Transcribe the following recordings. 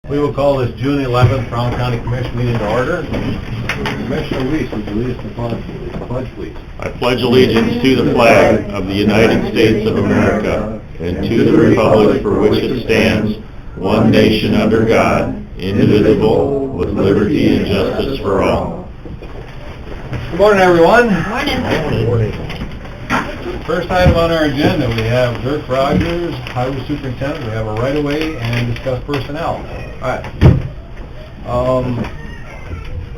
We will call this June 11th Brown County Commission meeting to order. Commissioner Weiss, would you lead us to pledge, please? I pledge allegiance to the flag of the United States of America and to the republic for which it stands, one nation under God, indivisible, with liberty and justice for all. Good morning, everyone. Morning. Morning. First item on our agenda, we have Dirk Rogers, Highway Superintendent. We have a right-of-way and discuss personnel. Alright.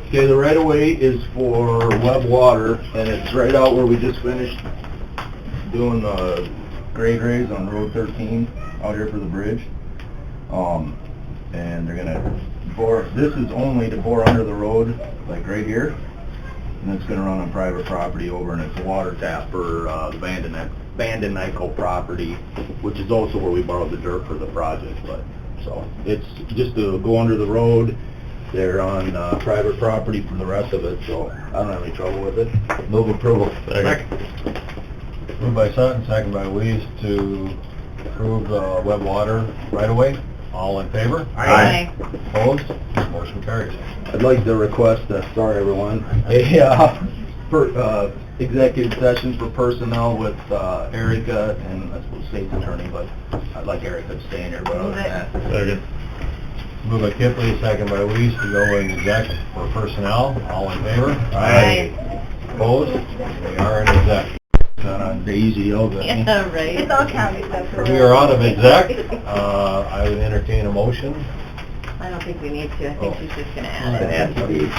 Okay, the right-of-way is for Web Water, and it's right out where we just finished doing the grade raise on Road 13, out here for the bridge. And they're gonna bore, this is only to bore under the road, like right here, and it's gonna run on private property over, and it's a water tap for the Bandon Nyko property, which is also where we borrowed the dirt for the project, but, so, it's just to go under the road. They're on private property for the rest of it, so I don't have any trouble with it. Move approval. Second. Moved by Sutton, second by Weiss to approve the Web Water right-of-way. All in favor? Aye. Opposed? Motion carries. I'd like to request, sorry everyone, executive session for personnel with Erica and I suppose state's attorney, but I'd like Erica to stay in here, but other than that. Second. Moved by Kipley, second by Weiss to go in exec for personnel. All in favor? Aye. Opposed? We are in exec. Not on Daisy Yoga. Yeah, right. It's all county stuff. We are out of exec. I would entertain a motion. I don't think we need to. I think she's just gonna add it. Add to the-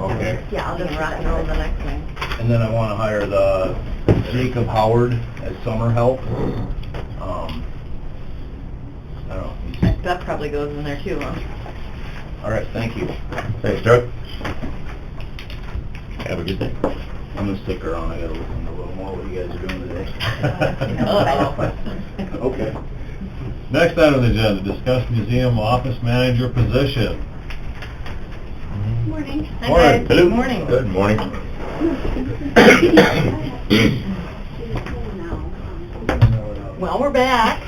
Okay. Yeah, I'll just rock and roll the next one. And then I want to hire the Jacob Howard as summer help. I don't know. That probably goes in there too, huh? All right, thank you. Thanks, Chuck. Have a good day. I'm gonna stick around. I gotta listen a little more what you guys are doing today. Okay. Next item on the agenda, discuss museum office manager position. Morning. Hi, Morning. guys. Hello. Morning. Good morning. Well, we're back.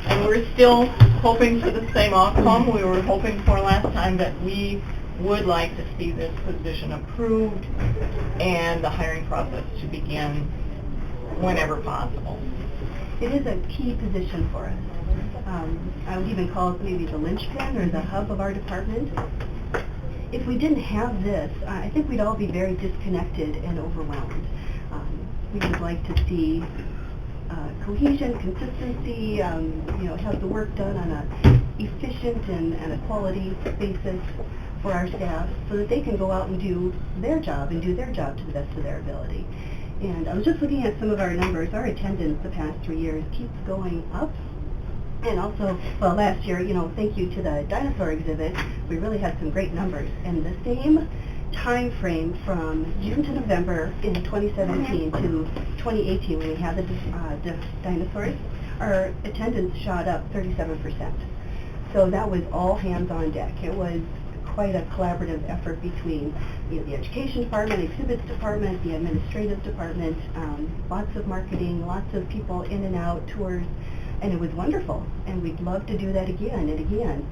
And we're still hoping for the same outcome we were hoping for last time, that we would like to see this position approved and the hiring process to begin whenever possible. It is a key position for us. I would even call it maybe the linchpin or the hub of our department. If we didn't have this, I think we'd all be very disconnected and overwhelmed. We would like to see cohesion, consistency, have the work done on a efficient and a quality basis for our staff, so that they can go out and do their job to the best of their ability. And I was just looking at some of our numbers. Our attendance the past 3 years keeps going up. And also, well, last year, thank you to the dinosaur exhibit, we really had some great numbers. And the same time frame from June to November in 2017 to 2018, when we had the dinosaurs, our attendance shot up 37%. So that was all hands on deck. It was quite a collaborative effort between the education department, exhibits department, the administrative department, lots of marketing, lots of people in and out, tours, and it was wonderful. And we'd love to do that again and again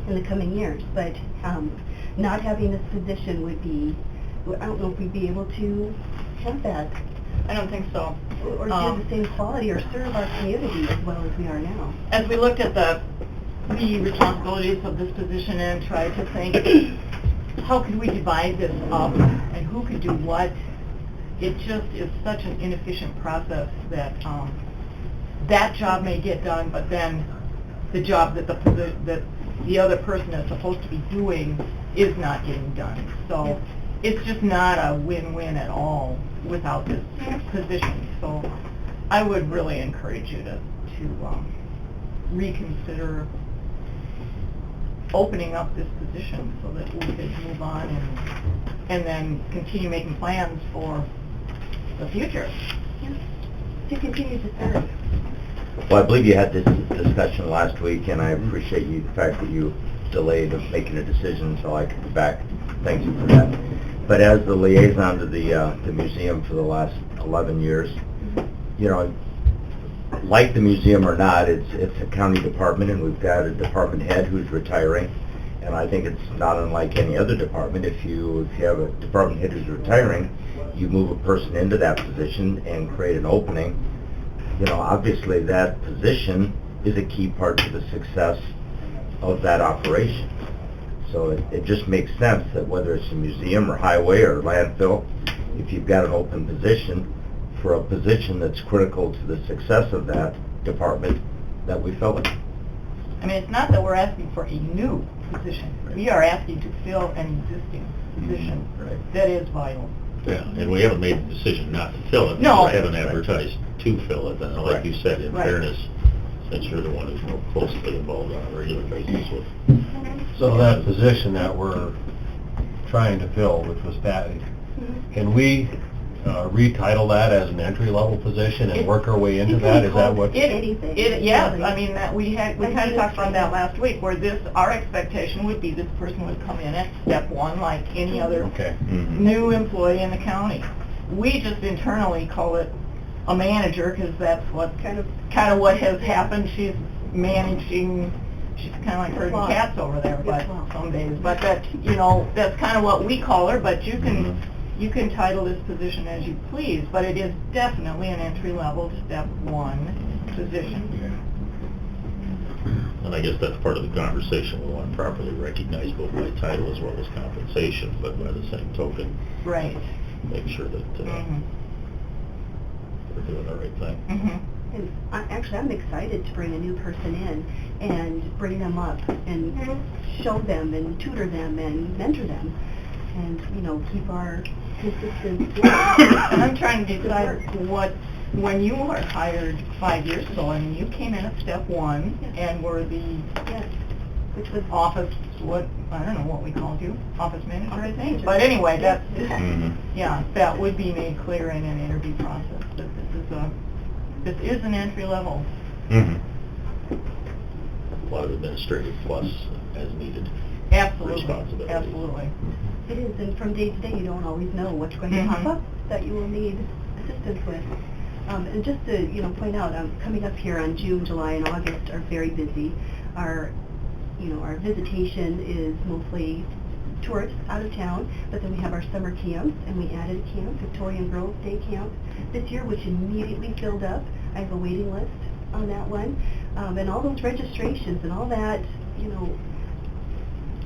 in the coming years. But not having this position would be, I don't know if we'd be able to have that. I don't think so. Or do the same quality or serve our community as well as we are now. As we looked at the responsibilities of this position and tried to think, how could we divide this up and who could do what, it just is such an inefficient process that that job may get done, but then the job that the other person is supposed to be doing is not getting done. So it's just not a win-win at all without this position. So I would really encourage you to reconsider opening up this position so that we could move on and then continue making plans for the future. Yeah. To continue to serve. Well, I believe you had this discussion last week, and I appreciate the fact that you delayed making a decision so I could be back. Thank you for that. But as the liaison to the museum for the last 11 years, like the museum or not, it's a county department, and we've got a department head who's retiring. And I think it's not unlike any other department. If you have a department head who's retiring, you move a person into that position and create an opening. You know, obviously that position is a key part to the success of that operation. So it just makes sense that whether it's a museum or highway or landfill, if you've got an open position for a position that's critical to the success of that department, that we fill it. I mean, it's not that we're asking for a new position. We are asking to fill an existing position that is vital. Yeah, and we haven't made the decision not to fill it. No. We haven't advertised to fill it, and like you said, in fairness, since you're the one who's more closely involved on a regular basis with. So that position that we're trying to fill, which was Patty, can we retitle that as an entry-level position and work our way into that? Is that what? Yes, I mean, that we kind of talked about that last week, where our expectation would be this person would come in at step one like any other new employee in the county. We just internally call it a manager, because that's what kind of what has happened. She's managing. She's kind of like herding cats over there, but some days. But that, you know, that's kind of what we call her. But you can. You can title this position as you please, but it is definitely an entry-level, step one position. And I guess that's part of the conversation. We want to properly recognize both by title as well as compensation, but by the same token, make sure that we're doing the right thing. And actually, I'm excited to bring a new person in and bring them up and show them and tutor them and mentor them, and, you know, keep our consistent. And I'm trying to decide when you were hired 5 years ago, I mean, you came in at step one and were the which was office, I don't know what we called you, office manager, I think. But anyway, that's, that would be made clear in an interview process, that this is an entry level. A lot of administrative plus as needed. Absolutely, absolutely. It is, and from day to day, you don't always know what's going to pop up that you will need assistance with. And just to, you know, point out, coming up here on June, July, and August are very busy. Our visitation is mostly tourists out of town, but then we have our summer camps, and we added a camp, Victorian Girls Day Camp, this year, which immediately filled up. I have a waiting list on that one. And all those registrations and all that, you know,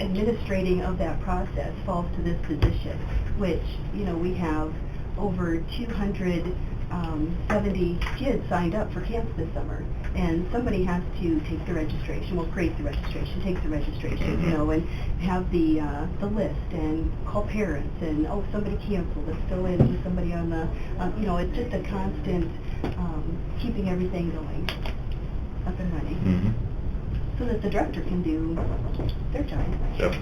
administrating of that process falls to this position, which, you know, we have over 270 kids signed up for camps this summer, and somebody has to take the registration, well, create the registration, take the registration, you know, and have the list, and call parents, and, oh, somebody canceled, let's fill in with somebody on the, you know, it's just a constant keeping everything going up and running. So that the director can do their job. Yep.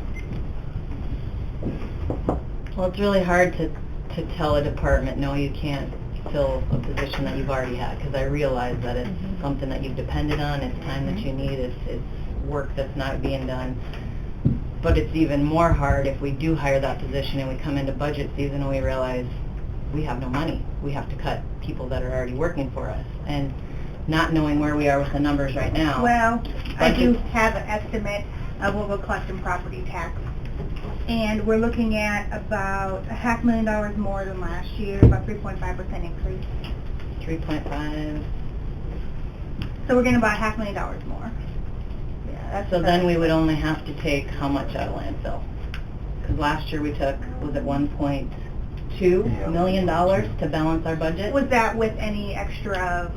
Well, it's really hard to tell a department, no, you can't fill a position that you've already had, because I realize that it's something that you've depended on, it's time that you need, it's work that's not being done. But it's even more hard if we do hire that position and we come into budget season and we realize we have no money. We have to cut people that are already working for us. And not knowing where we are with the numbers right now. Well, I do have an estimate of what we'll collect in property tax. And we're looking at about $500,000 more than last year, about 3.5% increase. 3.5. So we're getting about $500,000 more. Yeah, that's So then we would only have to take how much out of landfill? Because last year we took, was it $1.2 million to balance our budget? Was that with any extra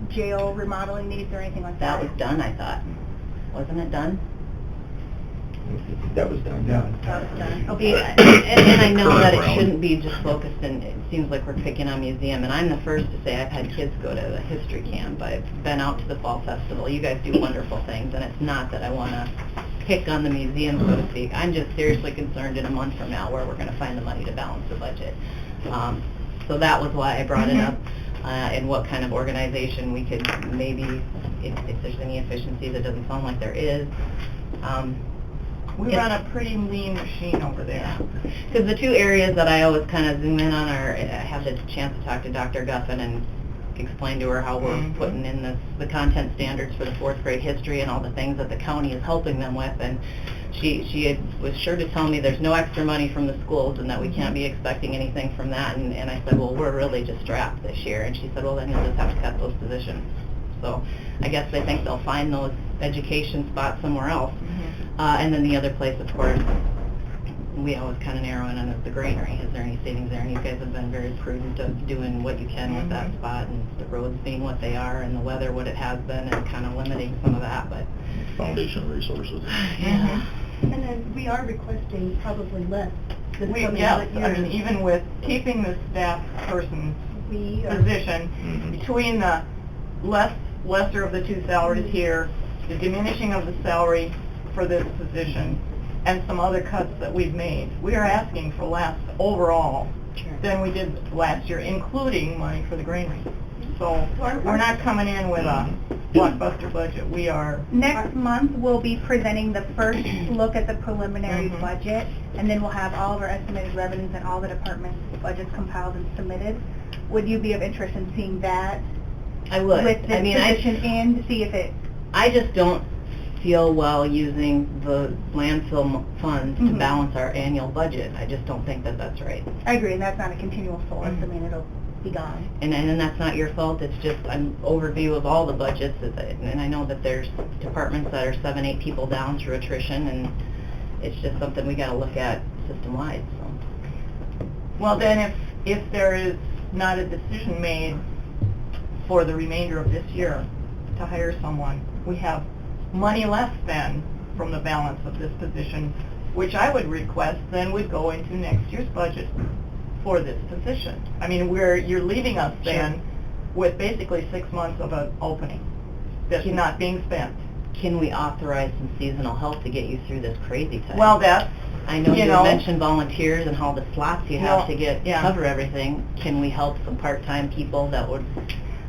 jail remodeling needs or anything like that? That was done, I thought. Wasn't it done? That was done. That was done. Okay. And I know that it shouldn't be just focused, and it seems like we're picking on museum, and I'm the first to say I've had kids go to the history camp. I've been out to the fall festival. You guys do wonderful things, and it's not that I want to pick on the museum, so to speak. I'm just seriously concerned in a month from now where we're going to find the money to balance the budget. So that was why I brought it up, and what kind of organization we could maybe, if there's any efficiencies, it doesn't sound like there is. We run a pretty lean machine over there. Because the two areas that I always kind of zoom in on are, I have the chance to talk to Dr. Guffin, and explained to her how we're putting in the content standards for the 4th grade history and all the things that the county is helping them with, and she was sure to tell me there's no extra money from the schools and that we can't be expecting anything from that, and I said, well, we're really just strapped this year, and she said, well, then you'll just have to cut those positions. So I guess they think they'll find those education spots somewhere else. And then the other place, of course, we always kind of narrow in on is the granary. Is there any savings there? And you guys have been very prudent of doing what you can with that spot, and the roads being what they are, and the weather what it has been, and kind of limiting some of that. But Foundation resources. yeah. And then we are requesting probably less this coming Yes, year. I mean, even with keeping the staff person We are- position, between the lesser of the two salaries here, the diminishing of the salary for this position, and some other cuts that we've made, we are asking for less overall than we did last year, including money for the granary. So we're not coming in with a blockbuster budget. We are... Next month, we'll be presenting the first look at the preliminary budget, and then we'll have all of our estimated revenues and all the departments' budgets compiled and submitted. Would you be of interest in seeing that I would. with this I mean, position in, to see if it... I just don't feel well using the landfill funds to balance our annual budget. I just don't think that that's right. I agree, that's not a continual source. I mean, it'll be gone. And that's not your fault, it's just an overview of all the budgets, and I know that there's departments that are 7-8 people down through attrition, and it's just something we gotta look at system-wide, so. Well, then, if there is not a decision made for the remainder of this year to hire someone, we have money less then from the balance of this position, which I would request then would go into next year's budget for this position. I mean, you're leaving us then with basically 6 months of an opening that's not being spent. Can we authorize some seasonal help to get you through this crazy time? Well, that's, I know you mentioned volunteers and all the slots you have to cover everything. Can we help some part-time people that would,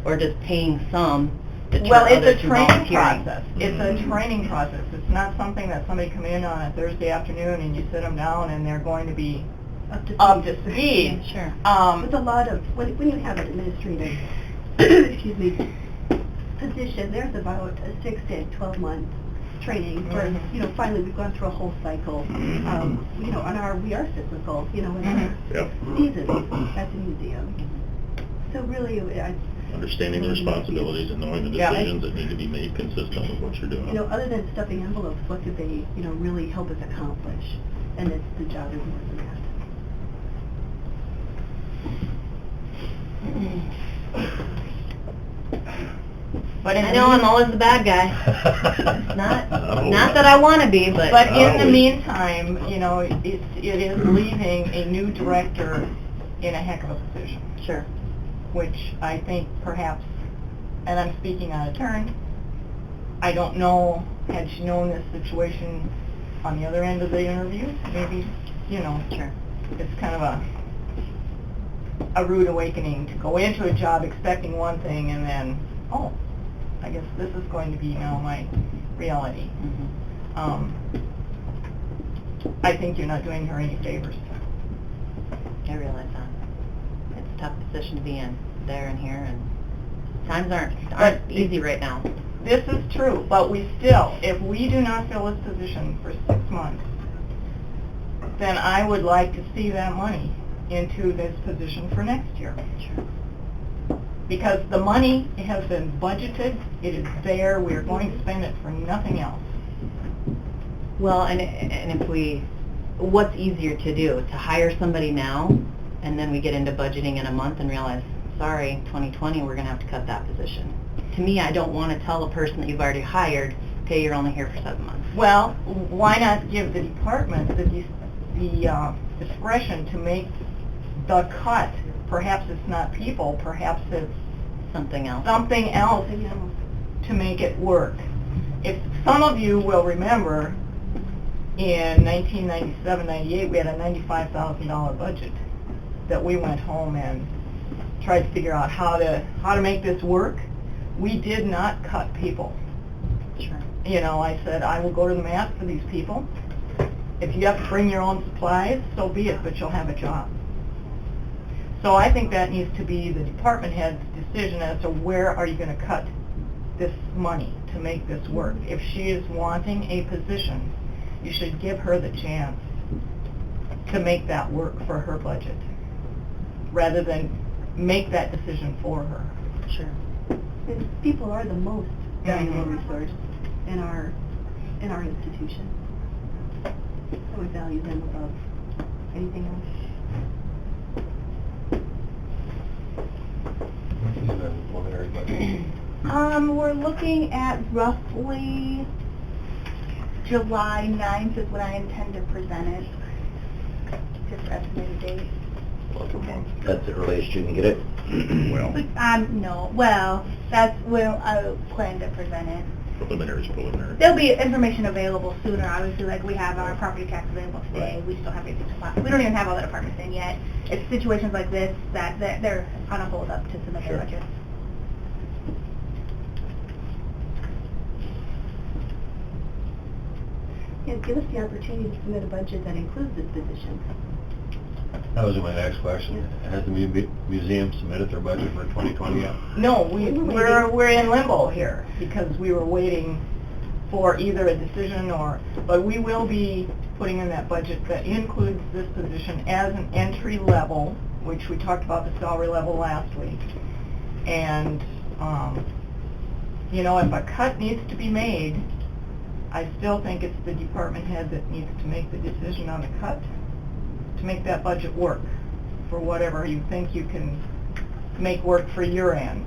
or just paying some to turn well, it's others a to training volunteering? process. It's a training process. It's not something that somebody come in on a Thursday afternoon and you sit them down and they're going to be up to speed. Sure. With a lot of, when you have an administrative, excuse me, position, there's about a 6 to 12 month training where, you know, finally we've gone through a whole cycle. You know, we are cyclical, you know, in our seasons at the museum. So really, Understanding the responsibilities and knowing the decisions that need to be made consistent with what you're doing. you know, other than stuffing envelopes, what do they, you know, really help us accomplish? And it's the job is more than that. But I know I'm always the bad guy. Not that I want to be, but in the meantime, you know, it is leaving a new director in a heck of a position. Sure. Which I think perhaps, and I'm speaking out of turn, I don't know, had she known this situation on the other end of the interview, maybe, you know, it's kind of a rude awakening to go into a job expecting one thing and then, oh, I guess this is going to be now my reality. I think you're not doing her any favors. I realize that. It's a tough position to be in, there and here, and times aren't easy right now. This is true, but we still, if we do not fill this position for 6 months, then I would like to see that money into this position for next year. Sure. Because the money has been budgeted, it is there, we are going to spend it for nothing else. Well, and if what's easier to do? To hire somebody now, and then we get into budgeting in a month and realize, sorry, 2020, we're going to have to cut that position. To me, I don't want to tell a person that you've already hired, okay, you're only here for 7 months. Well, why not give the department the discretion to make the cut? Perhaps it's not people, perhaps it's something else to make it work. If some of you will remember, in 1997-98, we had a $95,000 budget that we went home and tried to figure out how to make this work. We did not cut people. Sure. You know, I said, I will go to the mat for these people. If you have to bring your own supplies, so be it, but you'll have a job. So I think that needs to be the department head's decision as to where are you going to cut this money to make this work. If she is wanting a position, you should give her the chance to make that work for her budget, rather than make that decision for her. Sure. And people are the most valuable resource in our institution. I would value them above anything else. We're looking at roughly July 9th is when I intend to present it. Just for estimated date. Like a month. That's the earliest you can get it? Well, No, well, that's when I plan to present it. preliminary's preliminary. There'll be information available sooner, obviously, like we have our property tax available today, we still have everything to file. We don't even have all the departments in yet. It's situations like this that they're on a hold up to submit their Sure. budgets. Yeah, give us the opportunity to submit a budget that includes this position. That was my next question. Has the museum submitted their budget for 2020 yet? No, we're in limbo here, because we were waiting for either a decision but we will be putting in that budget that includes this position as an entry level, which we talked about the salary level last week. And, you know, if a cut needs to be made, I still think it's the department head that needs to make the decision on the cut to make that budget work for whatever you think you can make work for your end.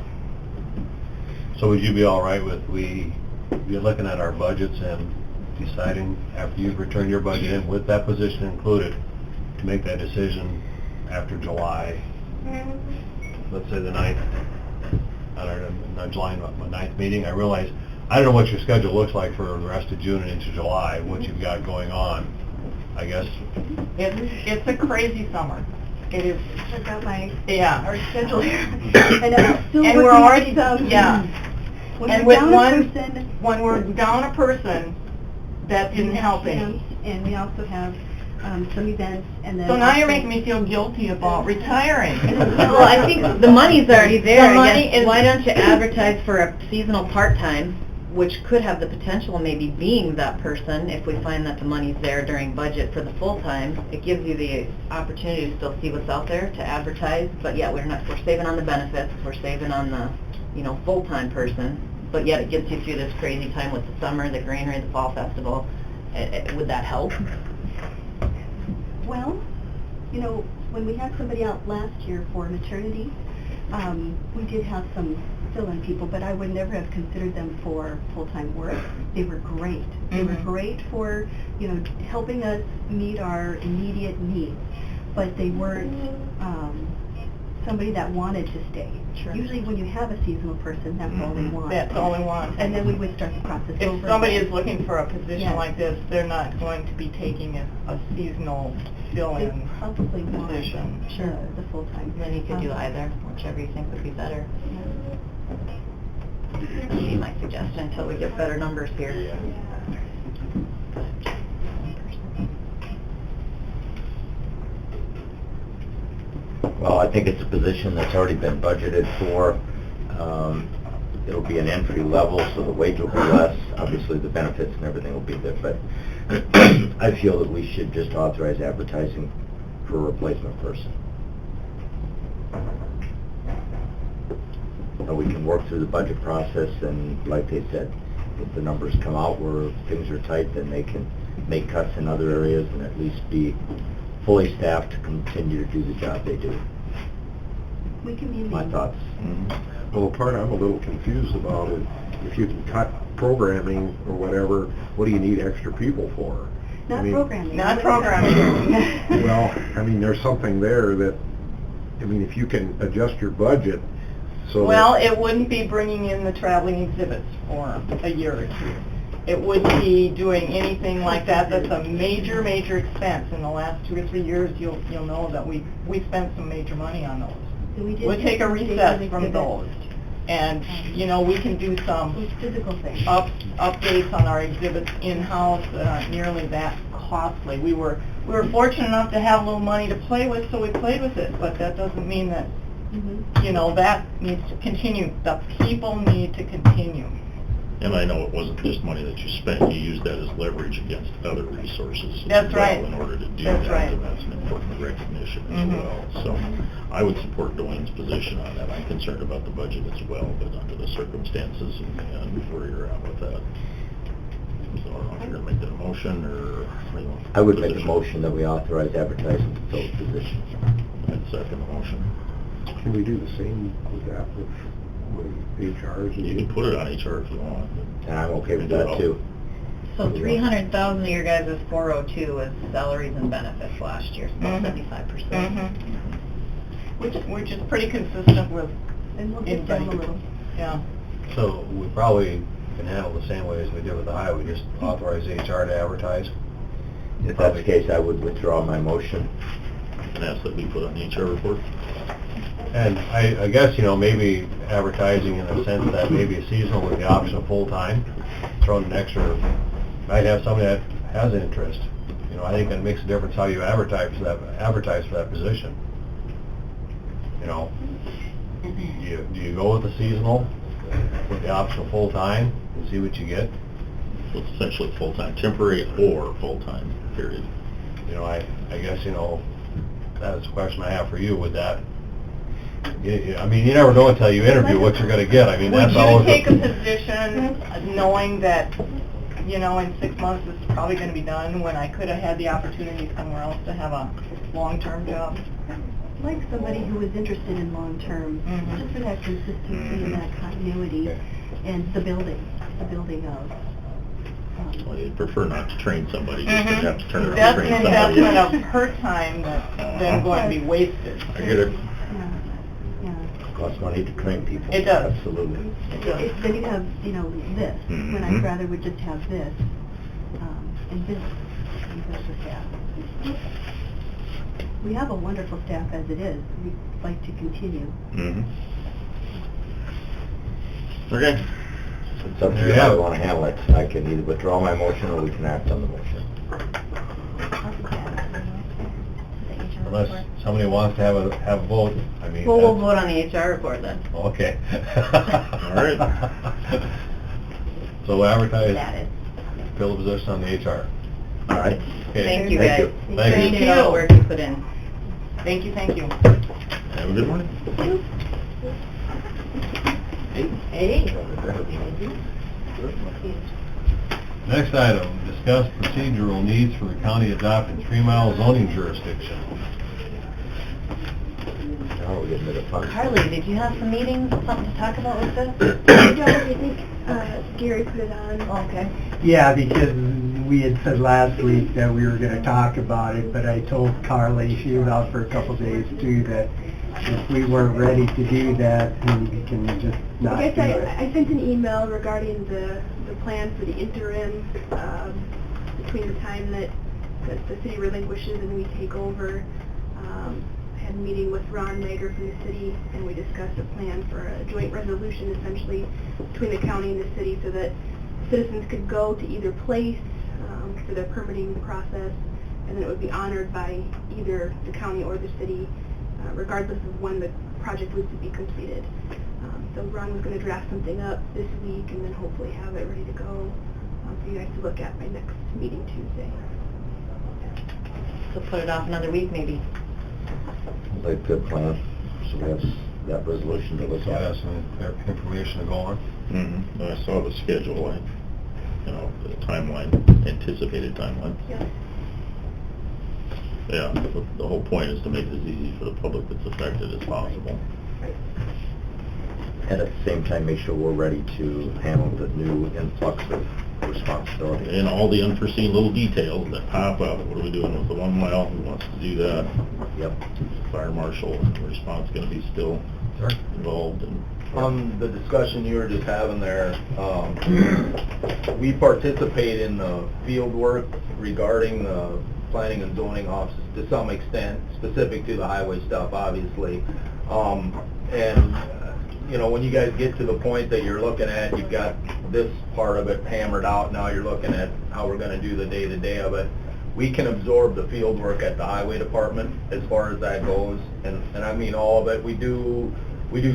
So would you be all right with you're looking at our budgets and deciding after you've returned your budget in with that position included to make that decision after July, let's say the 9th, on July 9th meeting? I realize, I don't know what your schedule looks like for the rest of June and into July, what you've got going on. I guess. It's a crazy summer. It is. Check out our schedule here. And I'm still And working we're already, on some. When and we're with down a person, when we're down a person, that didn't help any. And we also have some events, and then... So now you're making me feel guilty about retiring. Well, I think the money's already there. The money I guess, is- why don't you advertise for a seasonal part-time, which could have the potential of maybe being that person if we find that the money's there during budget for the full-time. It gives you the opportunity to still see what's out there to advertise, but yet we're saving on the benefits, we're saving on the, full-time person, but yet it gets you through this crazy time with the summer, the greenery, the fall festival. Would that help? Well, when we had somebody out last year for maternity, we did have some fill-in people, but I would never have considered them for full-time work. They were great. They were great for, helping us meet our immediate needs, but they weren't somebody that wanted to stay. Sure. Usually when you have a seasonal person, that's all they want. That's all they want. And then we would start the process over. If somebody is looking for a position Yes. like this, they're not going to be taking a seasonal They fill-in probably want position. the full-time. Then you could do either, whichever you think would be better. That'd be my suggestion until we get better numbers here. Well, I think it's a position that's already been budgeted for. It'll be an entry level, so the wage will be less. Obviously, the benefits and everything will be there, but I feel that we should just authorize advertising for a replacement person. So we can work through the budget process, and like they said, if the numbers come out where things are tight, then they can make cuts in other areas and at least be fully staffed to continue to do the job they do. We can be My thoughts. Well, the part I'm a little confused about is, if you can cut programming or whatever, what do you need extra people for? Not I mean, programming. Not programming. Well, I mean, there's something there that, if you can adjust your budget so Well, that... it wouldn't be bringing in the traveling exhibits for a year or two. It wouldn't be doing anything like that. That's a major, major expense. In the last 2 or 3 years, you'll know that we spent some major money on those. So we did We'll take a some recess state from exhibits. those. And, we can do some Those physical things. updates on our exhibits in-house that aren't nearly that costly. We were we were fortunate enough to have a little money to play with, so we played with it, but that doesn't mean that, you know, that needs to continue. The people need to continue. And I know it wasn't just money that you spent, you used that as leverage against other resources That's as well right. in order to do That's that, right. and that's an important recognition as Mhm. well. So I would support Dwayne's position on that. I'm concerned about the budget as well, but under the circumstances and where you're at with that. So I don't know if you're gonna make that a motion or... what do you want? I would make a Position? motion that we authorize advertising to fill the position. I'd second the motion. Can we do the same with that with HRs? You can put it on HR if you want. And I'm okay with that too. So 300,000 of your guys' 402 is salaries and benefits last year, so about Mhm. 75%. Which is pretty consistent with And we'll get down a little. Yeah. So we probably can handle the same way as we did with the highway, just authorize HR to advertise. If that's the case, I would withdraw my motion. And ask that we put on the HR report. And I guess, you know, maybe advertising in the sense that maybe a seasonal with the option of full-time, throwing an extra, might have somebody that has an interest. You know, I think it makes a difference how you advertise for that position. You know, do you go with the seasonal with the option of full-time and see what you get? So it's essentially full-time, temporary or full-time, period. You know, I guess, you know, that's a question I have for you with that. I mean, you never know until you interview what you're gonna get. I mean, Would that's you always... take a position knowing that, you know, in 6 months this is probably gonna be done, when I could have had the opportunity somewhere else to have a long-term job? I'd like somebody who is interested in long-term, Mhm. just for that consistency and that continuity, and the building of. Well, you'd prefer not to train somebody, just to have to turn around and That's train an somebody investment else. of her time that's then going to be wasted. I get it. Yeah. Costs money to train people. It does. Absolutely. Then you have, you know, this, when Mhm. I'd rather would just have this, and this with the staff. We have a wonderful staff as it is. We'd like to continue. Mhm. Okay. It's up to There you you how have you it. want to handle it. I can either withdraw my motion or we can act on the motion. Unless somebody wants to have a vote, I mean... Well, we'll that's- vote on the HR report then. Okay. All right. So advertise, That is. fill the position on the HR. All right. Okay. Thank you, Thank guys. you. Thank you. Appreciate all the work you put in. Thank you, thank you. Have a good morning. Hey. Next item, discuss procedural needs for the county adopting 3-mile zoning jurisdiction. Now we're getting to the fun. Carly, did you have some meetings, something to talk about with this? I think Gary put it on. Okay. Yeah, because we had said last week that we were gonna talk about it, but I told Carly, she was out for a couple days too, that if we weren't ready to do that, then we can just not I do guess it. I sent an email regarding the plan for the interim, between the time that the city relinquishes and we take over. I had a meeting with Ron Mager from the city, and we discussed a plan for a joint resolution essentially between the county and the city so that citizens could go to either place for their permitting process, and then it would be honored by either the county or the city, regardless of when the project was to be completed. So Ron was going to draft something up this week and then hopefully have it ready to go for you guys to look at by next meeting Tuesday. So put it off another week maybe. Like a good plan. So we have that resolution to look So at. that's some information to go on. Mm-hmm. I saw the schedule, the timeline, anticipated timeline. Yeah. Yeah, the whole point is to make it as easy for the public that's affected as possible. And at the same time, make sure we're ready to handle the new influx of responsibility. And all the unforeseen little details that pop up. What are we doing with the 1 mile? Who wants to do that? Yep. Fire marshal response going to be still involved in... On the discussion you were just having there, we participate in the field work regarding the planning and zoning offices to some extent, specific to the highway stuff, obviously. When you guys get to the point that you're looking at, you've got this part of it hammered out, now you're looking at how we're going to do the day-to-day of it. we can absorb the field work at the highway department as far as that goes, and I mean all of it. We do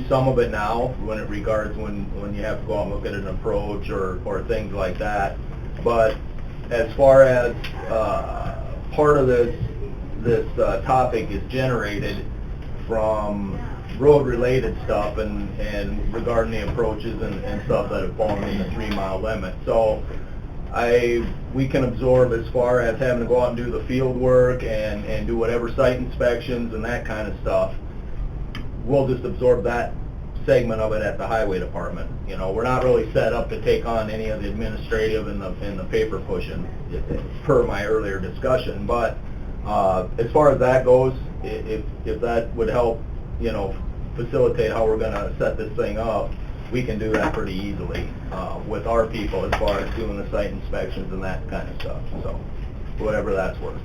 some of it now when it regards when you have to go out and look at an approach or things like that. But as far as part of this topic is generated from road-related stuff and regarding the approaches and stuff that have fallen in the 3-mile limit. So we can absorb as far as having to go out and do the field work and do whatever site inspections and that kind of stuff. We'll just absorb that segment of it at the highway department. You know, we're not really set up to take on any of the administrative and the paper pushing, per my earlier discussion. But as far as that goes, if that would help, you know, facilitate how we're going to set this thing up, we can do that pretty easily with our people as far as doing the site inspections and that kind of stuff. So whatever that's worth.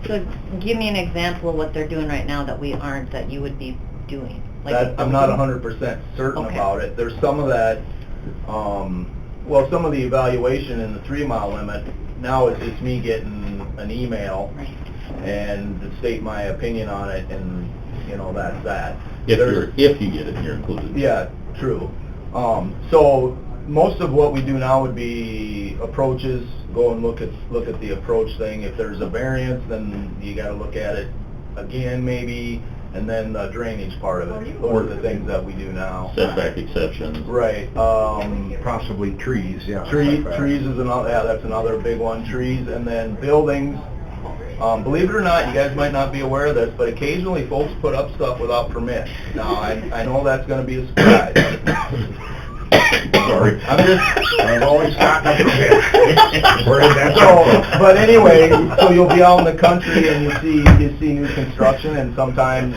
So give me an example of what they're doing right now that we aren't, that you would be doing. Like I'm not 100% certain about it. There's some of that, well, some of the evaluation in the 3-mile limit, now it's just me getting an email and to state my opinion on it, and, you know, that's that. If you get it, you're included. Yeah, true. So most of what we do now would be approaches, go and look at the approach thing. If there's a variance, then you got to look at it again maybe, and then the drainage part of it. Those are the things that we do now. Setback exceptions. Right. Possibly trees, yeah. Trees is another, yeah, that's another big one. Trees, and then buildings. Believe it or not, you guys might not be aware of this, but occasionally folks put up stuff without permit. Now, I know that's going to be a surprise. Sorry. I've always gotten a permit. Where did that So, but anyway, so you'll be out in the country and you see new construction, and sometimes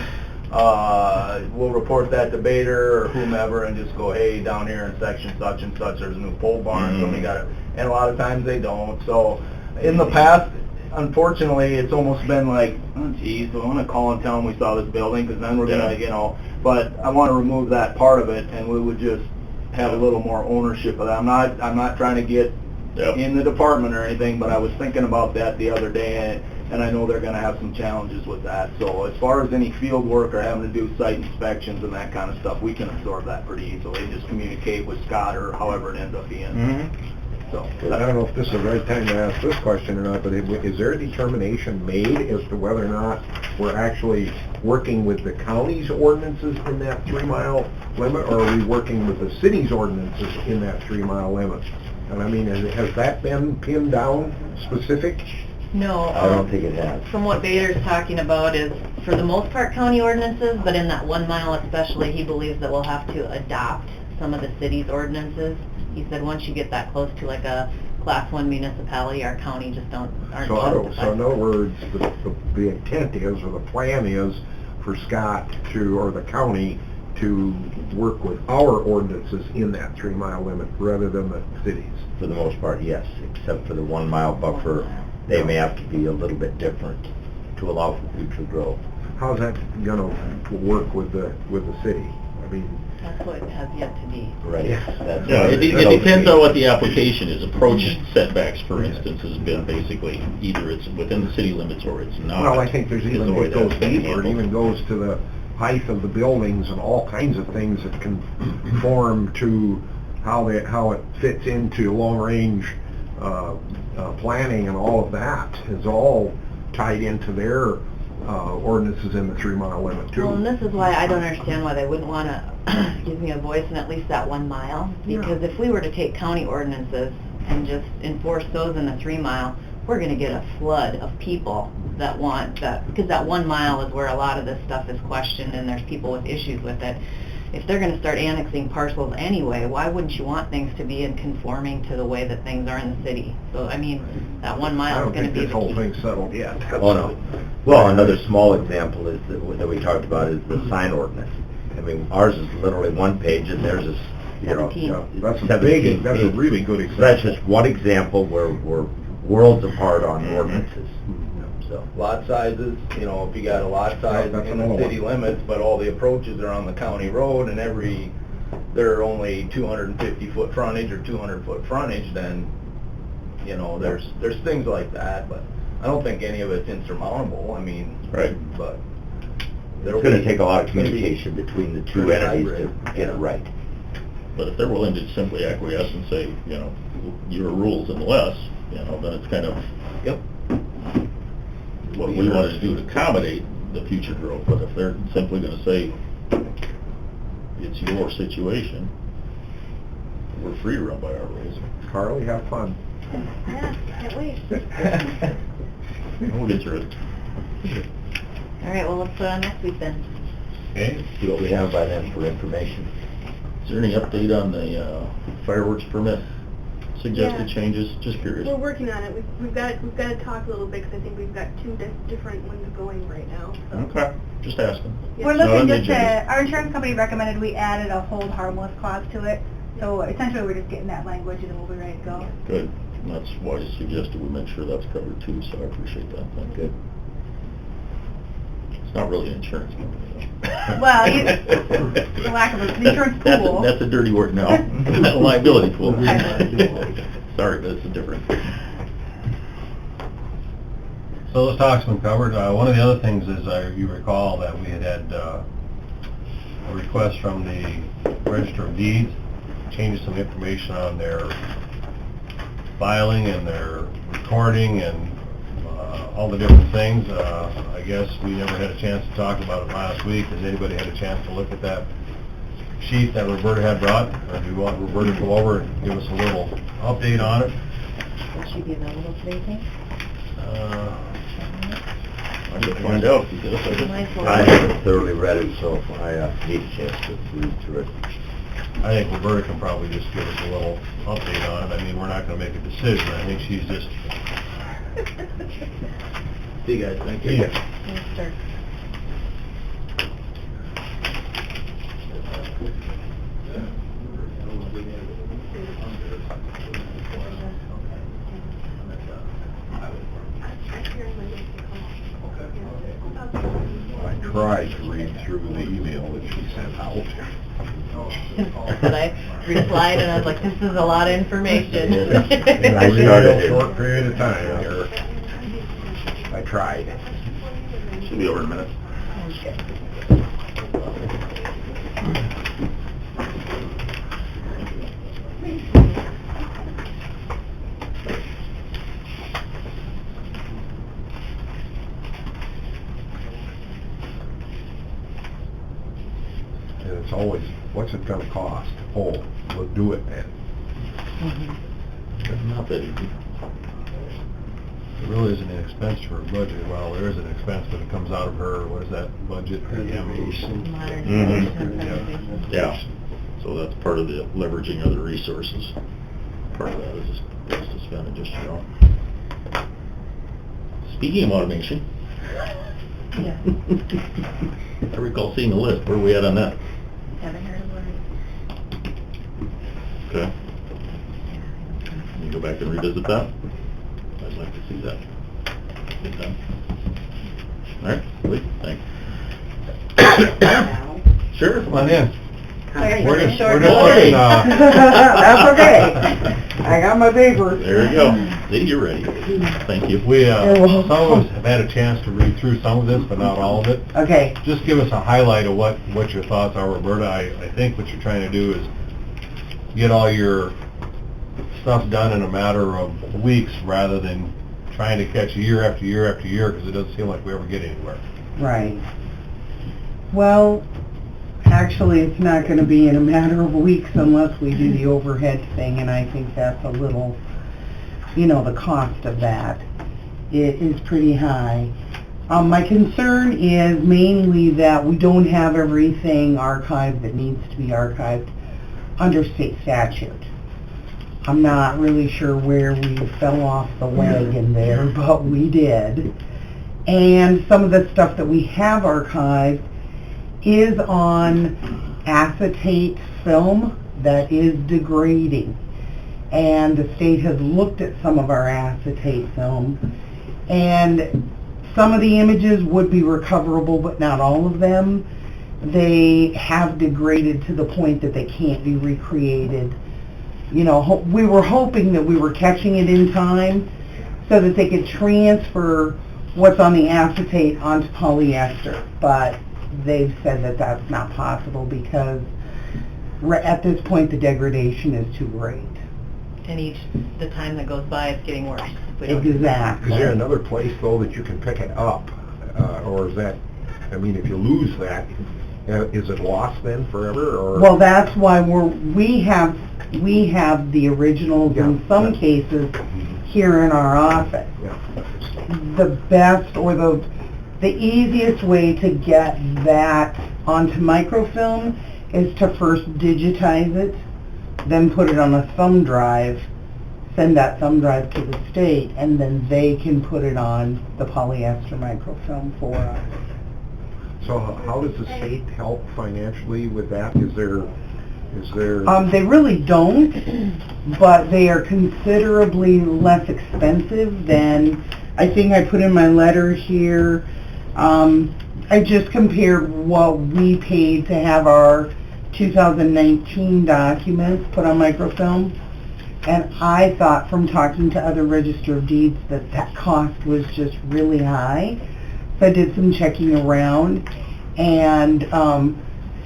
we'll report that to Bader or whomever and just go, hey, down here in section such and such, there's a new pole barn, somebody got it. And a lot of times they don't. So in the past, unfortunately, it's almost been like, oh, geez, so I want to call and tell them we saw this building, because then we're going to, you know, but I want to remove that part of it, and we would just have a little more ownership of that. I'm not trying to get in the department or anything, but I was thinking about that the other day, and I know they're going to have some challenges with that. So as far as any field work or having to do site inspections and that kind of stuff, we can absorb that pretty easily. Just communicate with Scott or however it ends up being. So I don't know if this is the right time to ask this question or not, but is there a determination made as to whether or not we're actually working with the county's ordinances in that 3-mile limit, or are we working with the city's ordinances in that 3-mile limit? And I mean, has that been pinned down specific? No. I don't think it has. From what Bader's talking about is, for the most part, county ordinances, but in that 1 mile especially, he believes that we'll have to adopt some of the city's ordinances. He said once you get that close to like a Class 1 municipality, our county just aren't justified. So in other words, the intent is, or the plan is, for Scott to, or the county, to work with our ordinances in that 3-mile limit rather than the cities. For the most part, yes, except for the 1 mile buffer, they may have to be a little bit different to allow for future growth. How's that gonna work with the city? I mean, That's what it has yet to be. Right. It depends on what the application is. Approach setbacks, for instance, has been basically either it's within the city limits or it's not. well, I think there's is even, the way it goes that's been deeper, it handled. even goes to the height of the buildings and all kinds of things that can conform to how it fits into long-range planning, and all of that is all tied into their ordinances in the 3-mile limit too. Well, and this is why I don't understand why they wouldn't want to give me a voice in at least that 1 mile. Because if we were to take county ordinances and just enforce those in the 3-mile, we're going to get a flood of people that want that, because that 1 mile is where a lot of this stuff is questioned, and there's people with issues with it. If they're going to start annexing parcels anyway, why wouldn't you want things to be in conforming to the way that things are in the city? So, I mean, that 1 mile is going to be the key. I don't think this whole thing's settled yet. Oh, no. Well, another small example is that we talked about is the sign ordinance. I mean, ours is literally 1 page, and theirs is, you know, 17. That's a 17 that's a pages. really good So example. that's just one example where we're worlds apart on ordinances. So, lot sizes, you know, if you got a lot size that's in the another city one. limits, but all the approaches are on the county road, and they're only 250-foot frontage or 200-foot frontage, then, You know, there's things like that, but I don't think any of it's insurmountable. I mean, Right. but It's gonna take a lot of communication between the two entities to get it right. But if they're willing to simply acquiesce and say, you know, your rules and less, you know, then it's kind of Yep. what we wanted to do to accommodate the future growth. But if they're simply gonna say, it's your situation, we're free to run by our rules. Carly, have fun. Yeah, can't wait. We'll get through it. All right, well, let's put it on next week then. Okay? See what we have by then for information. Is there any update on the fireworks permit suggested Yeah. changes? Just curious. We're working on it. We've got to talk a little bit because I think we've got two different ones going right now. So. Okay, just asking. Yeah. We're Not on looking the just agenda. to, our insurance company recommended we added a hold harmless clause to it. So essentially, we're just getting that language and then we'll be ready to go. Good. And that's why I suggested we make sure that's covered too, so I appreciate that. Thank you. It's not really an insurance company, though. Well, for lack of the insurance pool. That's a dirty word now. Liability pool. I know. Sorry, but it's a different. So those talks been covered. One of the other things is, you recall that we had a request from the Register of Deeds, changing some information on their filing and their recording and all the different things. I guess we never had a chance to talk about it last week. Has anybody had a chance to look at that sheet that Roberta had brought? Or do you want Roberta to go over and give us a little update on it? Will she be available today, think? I should find out because Might as well. I haven't thoroughly read it, so I need a chance to read through it. I think Roberta can probably just give us a little update on it. I mean, we're not going to make a decision. I think she's just... See you guys. Thank you. Yeah. Thanks, sir. I tried to read through the email that she sent out. But I replied and I was like, this is a lot of information. And I started a short period of time here. I tried. Should be over in a minute. And it's always, what's it gonna cost? Oh, we'll do it then. Not that easy. It really isn't an expense for her budget. Well, there is an expense, but it comes out of her, what is that, budget? Modernization, Mhm. Yeah, so that's part of the leveraging other resources. Part of that is just to spend it just your own. Speaking of automation, Yeah. I recall seeing a list. Where are we at on that? Haven't heard a word. Okay. Can you go back and revisit that? I'd like to see that. Get done. All right, wait, thanks. Sure, come on in. We're just Short looking, That's okay. I got my paper. There you go. See, you're ready. Thank you. We, well- some of us have had a chance to read through some of this, but not all of it. Okay. Just give us a highlight of what your thoughts are, Roberta. I think what you're trying to do is get all your stuff done in a matter of weeks rather than trying to catch year after year after year, because it doesn't seem like we ever get anywhere. Right. Well, actually, it's not going to be in a matter of weeks unless we do the overhead thing, and I think that's a little, the cost of that. It is pretty high. My concern is mainly that we don't have everything archived that needs to be archived under state statute. I'm not really sure where we fell off the wagon there, but we did. And some of the stuff that we have archived is on acetate film that is degrading. And the state has looked at some of our acetate film, and some of the images would be recoverable, but not all of them. They have degraded to the point that they can't be recreated you know, we were hoping that we were catching it in time so that they could transfer what's on the acetate onto polyester, but they've said that that's not possible because at this point the degradation is too great. And the time that goes by, it's getting worse. We don't do Exactly. Is there another place, though, that you can pick it up? Or is that, I mean, if you lose that, is it lost then forever, or? Well, that's why we have the originals in some cases here in our office. Yeah. The best or the easiest way to get that onto microfilm is to first digitize it, then put it on a thumb drive, send that thumb drive to the state, and then they can put it on the polyester microfilm for us. So how does the state help financially with that? Is there? They really don't, but they are considerably less expensive than, I think I put in my letter here, I just compared what we paid to have our 2019 documents put on microfilm, and I thought from talking to other Register of Deeds that cost was just really high. So I did some checking around, and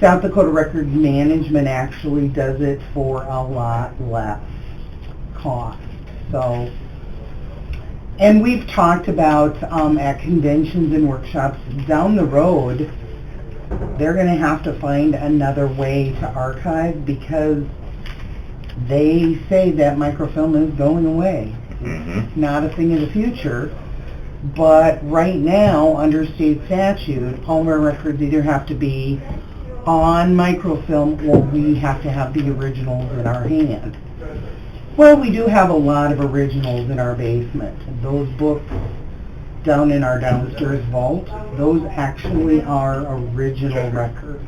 South Dakota Records Management actually does it for a lot less cost. So, and we've talked about at conventions and workshops down the road, they're going to have to find another way to archive because they say that microfilm is going away. It's not a thing of the future, but right now, under state statute, all of our records either have to be on microfilm or we have to have the originals in our hand. Well, we do have a lot of originals in our basement. Those books down in our downstairs vault, those actually are original records.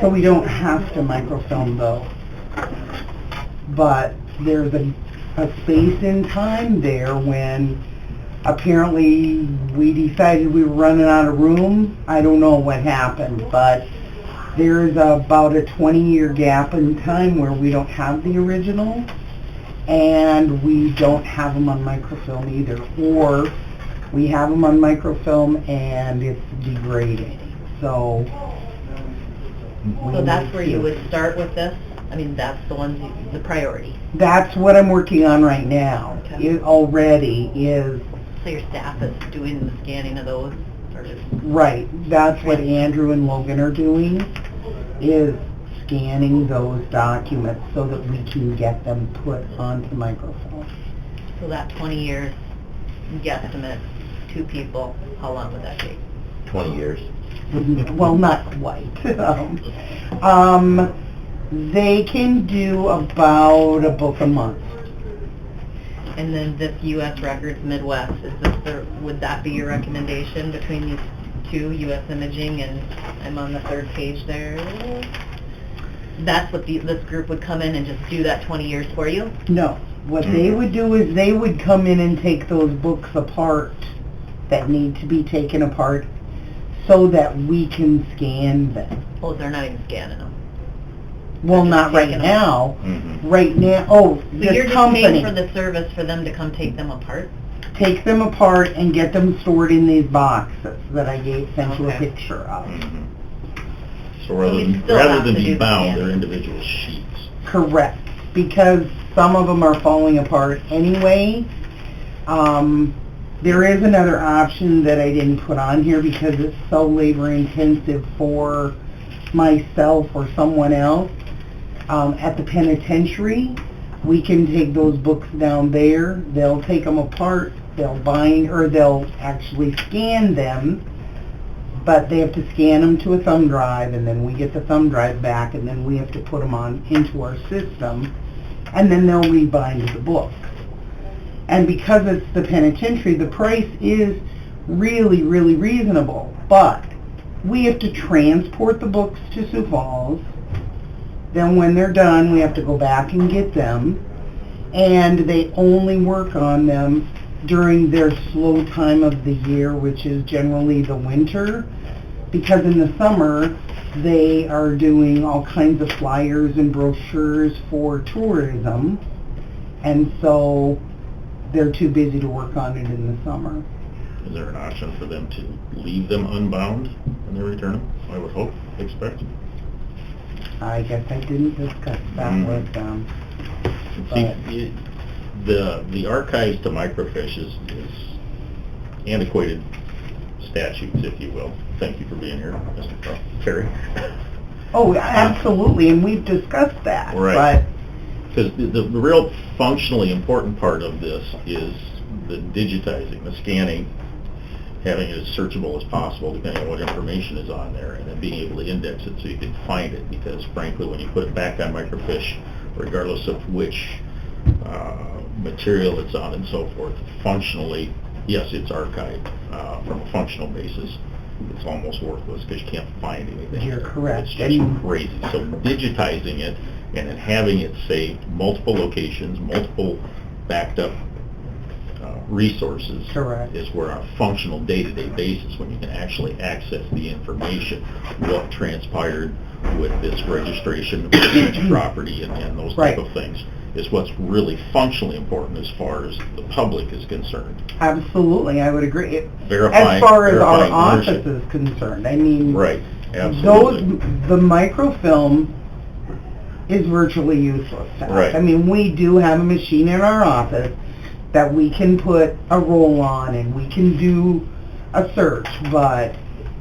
So we don't have to microfilm those. But there's a space in time there when apparently we decided we were running out of room. I don't know what happened, but there's about a 20-year gap in time where we don't have the original and we don't have them on microfilm either, or we have them on microfilm and it's degrading. So that's where you would start with this? I mean, that's the priority. That's what I'm working on right now. Okay. It already is. So your staff is doing the scanning of those? Or just Right. That's what Andrew and Logan are doing, is scanning those documents so that we can get them put onto microfilm. So that 20 years guesstimate, 2 people, how long would that take? 20 years. Well, not quite. They can do about a book a month. And then this U.S. Records Midwest, would that be your recommendation between these 2, U.S. Imaging and I'm on the 3rd page there? That's what this group would come in and just do that 20 years for you? No. What they would do is they would come in and take those books apart that need to be taken apart so that we can scan them. Oh, they're not even scanning them? Well, They're not just right taking now. Mm-hmm. Right now, So this you're just company paying for the service for them to come take them apart? take them apart and get them stored in these boxes that I sent you a Okay. picture of. So you'd still have rather than to be do bound, scanning. they're individual sheets. Correct, because some of them are falling apart anyway. There is another option that I didn't put on here because it's so labor intensive for myself or someone else. At the penitentiary, we can take those books down there, they'll take them apart, they'll bind, or they'll actually scan them, but they have to scan them to a thumb drive, and then we get the thumb drive back, and then we have to put them on into our system, and then they'll rebind the book. And because it's the penitentiary, the price is really, really reasonable, but we have to transport the books to Sioux Falls. Then when they're done, we have to go back and get them, and they only work on them during their slow time of the year, which is generally the winter, because in the summer, they are doing all kinds of flyers and brochures for tourism, and so they're too busy to work on it in the summer. Is there an option for them to leave them unbound when they return them? I would hope, expect. I guess I didn't discuss that with them. See, the archives to microfiche is antiquated statutes, if you will. Thank you for being here, Mr. Terry. Oh, absolutely, and we've discussed that. Right. Because the real functionally important part of this is the digitizing, the scanning, having it as searchable as possible depending on what information is on there, and then being able to index it so you can find it, because frankly when you put it back on microfiche, regardless of which material it's on and so forth, functionally, yes, it's archived. From a functional basis, it's almost worthless because you can't find anything. You're correct. It's just crazy. So digitizing it and then having it saved, multiple locations, multiple backed up resources, correct, is where our functional day-to-day basis, when you can actually access the information, what transpired with this registration of each property and those type of things, is what's really functionally important as far as the public is concerned. Absolutely, I would agree. Verifying, as far as our ownership. office is concerned, I mean, right, absolutely. The microfilm is virtually useless to us. Right. I mean, we do have a machine in our office that we can put a roll on and we can do a search, but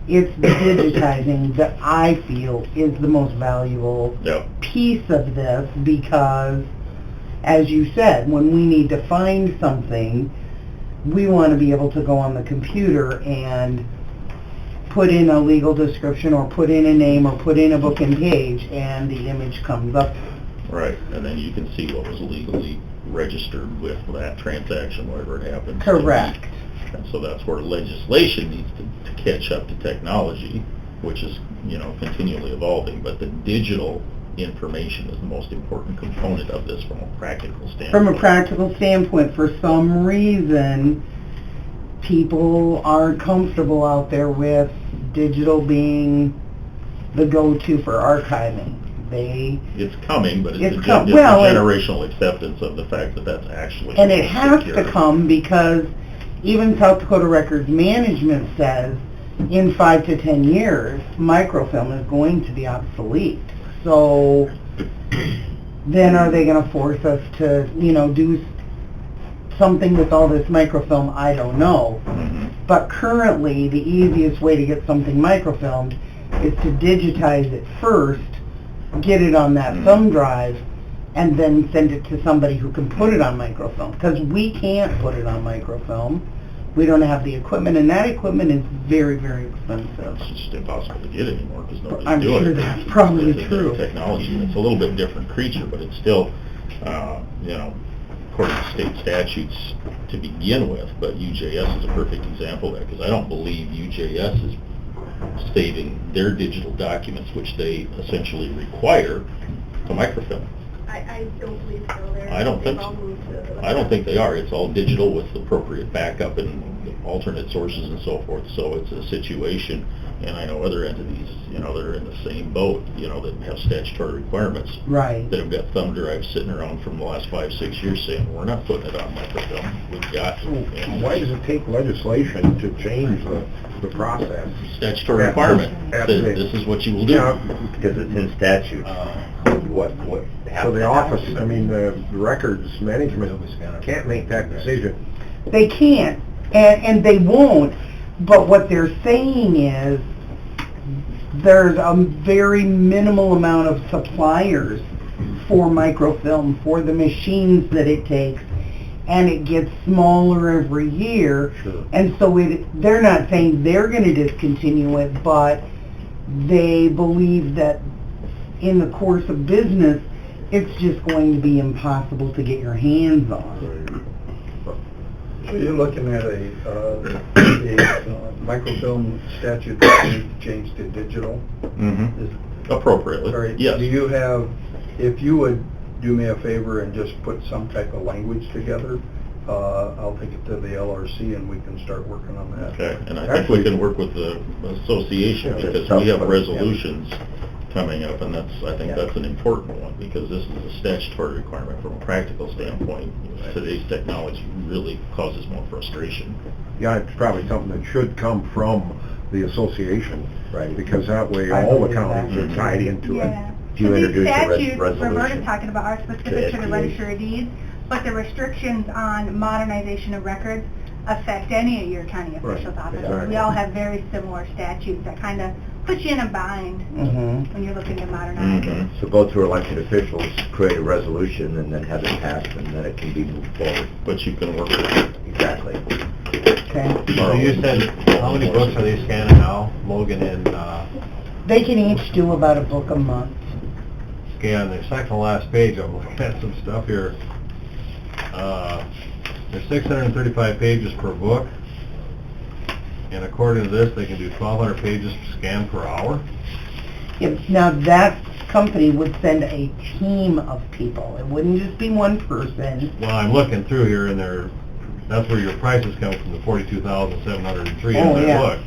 it's the digitizing that I feel is the most valuable piece of this, because, as you said, when we need to find something, we want to be able to go on the computer and put in a legal description or put in a name or put in a book and page, and the image comes up. Right, and then you can see what was legally registered with that transaction, whatever it happens. Correct. And so that's where legislation needs to catch up to technology, which is, continually evolving, but the digital information is the most important component of this from a practical standpoint. From a practical standpoint, for some reason, people aren't comfortable out there with digital being the go-to for archiving. It's coming, but it's a generational acceptance of the fact that that's actually... And it has to come, because even South Dakota Records Management says in 5 to 10 years, microfilm is going to be obsolete. So then are they going to force us to, do something with all this microfilm? I don't know. Mm-hmm. But currently, the easiest way to get something microfilmed is to digitize it first, get it on that thumb drive, and then send it to somebody who can put it on microfilm. Because we can't put it on microfilm. We don't have the equipment, and that equipment is very, very expensive. It's just impossible to get anymore because nobody's I'm doing sure it. that's probably It's true. Technology. It's a little bit different creature, but it's still, according to state statutes to begin with. But UJS is a perfect example of that, because I don't believe UJS is saving their digital documents, which they essentially require, to microfilm. I don't believe so. I don't think so. I don't think they are. It's all digital with appropriate backup and alternate sources and so forth. So it's a situation, and I know other entities, that are in the same boat, that have statutory requirements. Right. That have got thumb drives sitting around from the last 5-6 years saying, we're not putting it on microfilm. We've got to. Why does it take legislation to change the process? Statutory requirement. This is what you will do. Because it's in statute. So the office, the records management can't make that decision. They can't, and they won't, but what they're saying is there's a very minimal amount of suppliers for microfilm, for the machines that it takes, and it gets smaller every year. Sure. And so they're not saying they're going to discontinue it, but they believe that in the course of business, it's just going to be impossible to get your hands on. So you're looking at a microfilm statute that changed to digital? Mm-hmm. Appropriately, yes. Do you have, if you would do me a favor and just put some type of language together, I'll take it to the LRC and we can start working on that. Okay, and I think we can work with the association Yeah, because we have resolutions coming up, and I think that's an important one, because this is a statutory requirement from a practical standpoint. Today's technology really causes more frustration. Yeah, it's probably something that should come from the association. Right. Because that way I all the believe counties that. are tied into it. Yeah. Do you So these introduce a statutes resolution? Roberta's talking about are specific to the SBA? register of deeds, but the restrictions on modernization of records affect any of your county officials' offices. exactly. We all have very similar statutes that kind of put you in a bind Mhm. when you're looking to modernize. Mhm. So go through elected officials, create a resolution, and then have it passed, and then it can be moved forward. But you can work with it. Exactly. Okay. So you said, how many books are they scanning now? Logan and, They can each do about a book a month. okay, on the second to last page, I'm looking at some stuff here. There's 635 pages per book, and according to this, they can do 1,200 pages scanned per hour. Now, that company would send a team of people. It wouldn't just be one person. Well, I'm looking through here, and that's where your prices come from, the 42,703 Oh, on that yeah. book.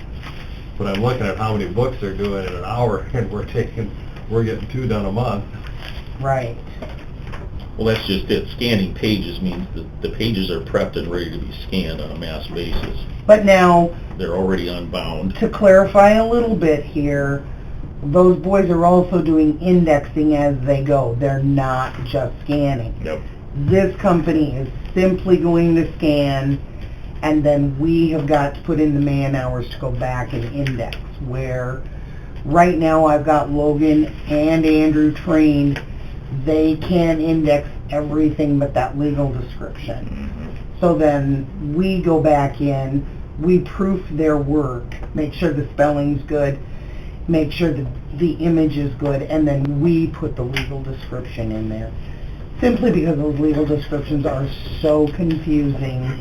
But I'm looking at how many books they're doing in an hour, and we're getting 2 done a month. Right. Well, that's just it. Scanning pages means that the pages are prepped and ready to be scanned on a mass basis. But now, They're already unbound. to clarify a little bit here, those boys are also doing indexing as they go. They're not just scanning. Yep. This company is simply going to scan, and then we have got to put in the man hours to go back and index, where right now I've got Logan and Andrew trained. They can index everything but that legal description. So then we go back in, we proof their work, make sure the spelling's good, make sure that the image is good, and then we put the legal description in there. Simply because those legal descriptions are so confusing,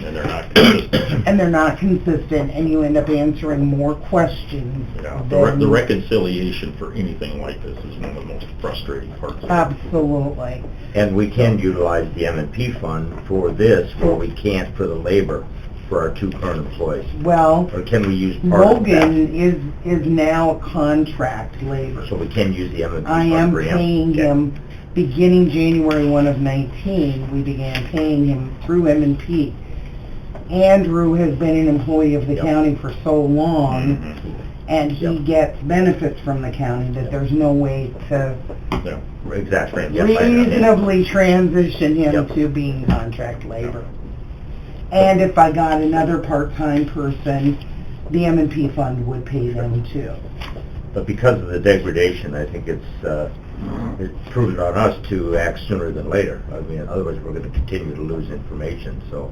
And they're not consistent. and they're not consistent, and you end up answering more questions Yeah, than... the reconciliation for anything like this is one of the most frustrating parts of it. Absolutely. And we can utilize the M&P fund for this, where we can't for the labor for our 2 current employees. Well, Or can we use part of that? Logan is now a contract labor. So we can use the M&P I fund am for him? paying Okay. him, beginning January 1 of 19, we began paying him through M&P. Andrew has been an employee of the Yep. county for so long, Mhm. and he Yep. gets benefits from the county that there's no way to Yeah. Exactly. Yes, I understand. reasonably transition him Yep. to being contract labor. And if I got another part-time person, the M&P fund would pay them too. But because of the degradation, I think it's proven on us to act sooner than later. I mean, otherwise we're going to continue to lose information, so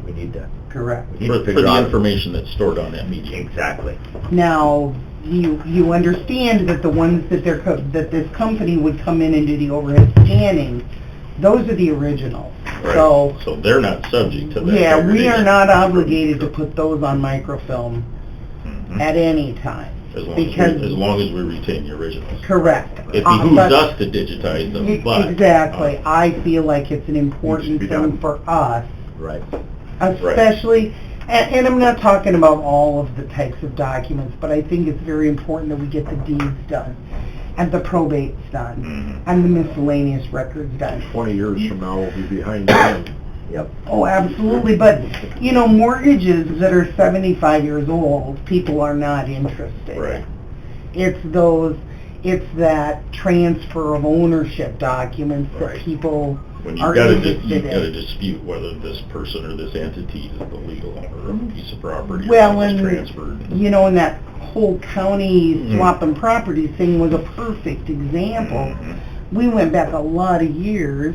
we need to, Correct. we need to For figure the out... information that's stored on that medium. Exactly. Now, you understand that the ones that that this company would come in and do the overhead scanning, those are the originals. Right. So, So they're not subject to that. yeah, we are degradation. not obligated to put those on microfilm Mhm. at any time. As because- long as we retain the originals. Correct. It But- behooves us to digitize them, but... Exactly. I feel like it's an important be thing done. for us, Right. especially, and I'm not talking about all of the types of documents, but I think it's very important that we get the deeds done, and the probates done, Mhm. and the miscellaneous records done. 20 years from now, we'll be behind them. Yep. Oh, absolutely, but, you know, mortgages that are 75 years old, people are not interested. Right. It's that transfer of ownership documents that Right. people When are you've got interested to in. dispute whether this person or this entity is the legal owner of a piece of property Well, or and, was transferred. you know, and that whole county Mhm. swapping property thing was a perfect example. Mhm. We went back a lot of years,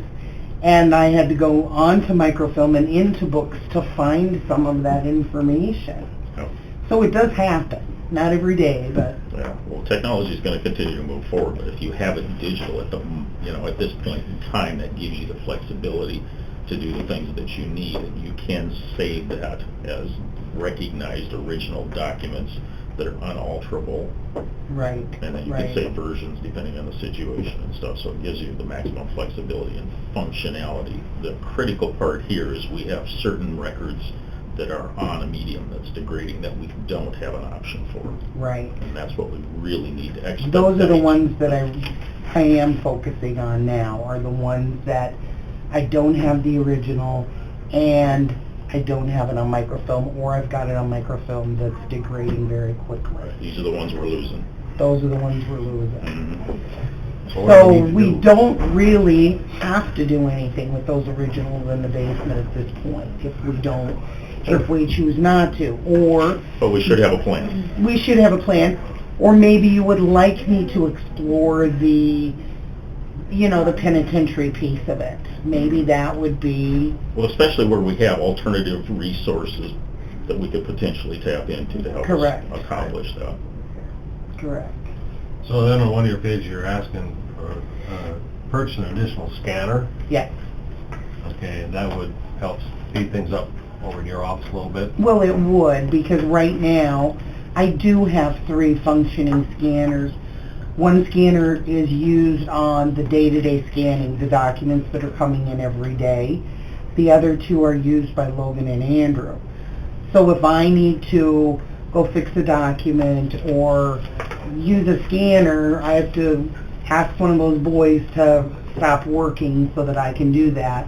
and I had to go onto microfilm and into books to find some of that information. Yep. So it does happen, not every day, but Yeah, well, technology is going to continue to move forward, but if you have it digital at at this point in time, that gives you the flexibility to do the things that you need, and you can save that as recognized original documents that are unalterable. Right, And then you can say versions depending on the situation and stuff, so it gives you the maximum flexibility and functionality. The critical part here is we have certain records that are on a medium that's degrading that we don't have an option for. Right. And that's what we really need to expedite. Those are the ones that I am focusing on now, are the ones that I don't have the original and I don't have it on microfilm, or I've got it on microfilm that's degrading very quickly. These are the ones we're losing. Those are the ones we're losing. Mm-hmm. So we don't really have to do anything with those originals in the basement at this point, if we choose not to, or... But we should have a plan. We should have a plan, or maybe you would like me to explore the, the penitentiary piece of it. Maybe that would be... Well, especially where we have alternative resources that we could potentially tap into to help us accomplish that. Correct. So then on one of your pages, you're asking for purchase an additional scanner. Yes. Okay, and that would help speed things up over in your office a little bit. Well, it would, because right now, I do have 3 functioning scanners. One scanner is used on the day-to-day scanning, the documents that are coming in every day. The other 2 are used by Logan and Andrew. So if I need to go fix a document or use a scanner, I have to ask one of those boys to stop working so that I can do that.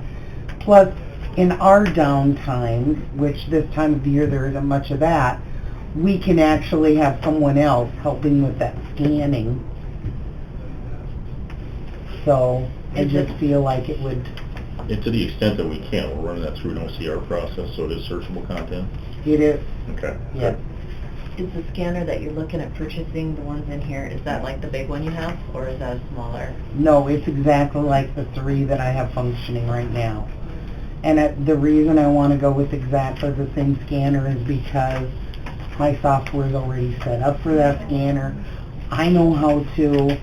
Plus, in our downtime, which this time of the year there isn't much of that, we can actually have someone else helping with that scanning. So I just feel like it would... And to the extent that we can, we're running that through an OCR process, so it is searchable content? It is. Okay. Yeah. Is the scanner that you're looking at purchasing, the ones in here, is that like the big one you have, or is that a smaller? No, it's exactly like the 3 that I have functioning right now. And the reason I want to go with exactly the same scanner is because my software is already set up for that scanner. I know how to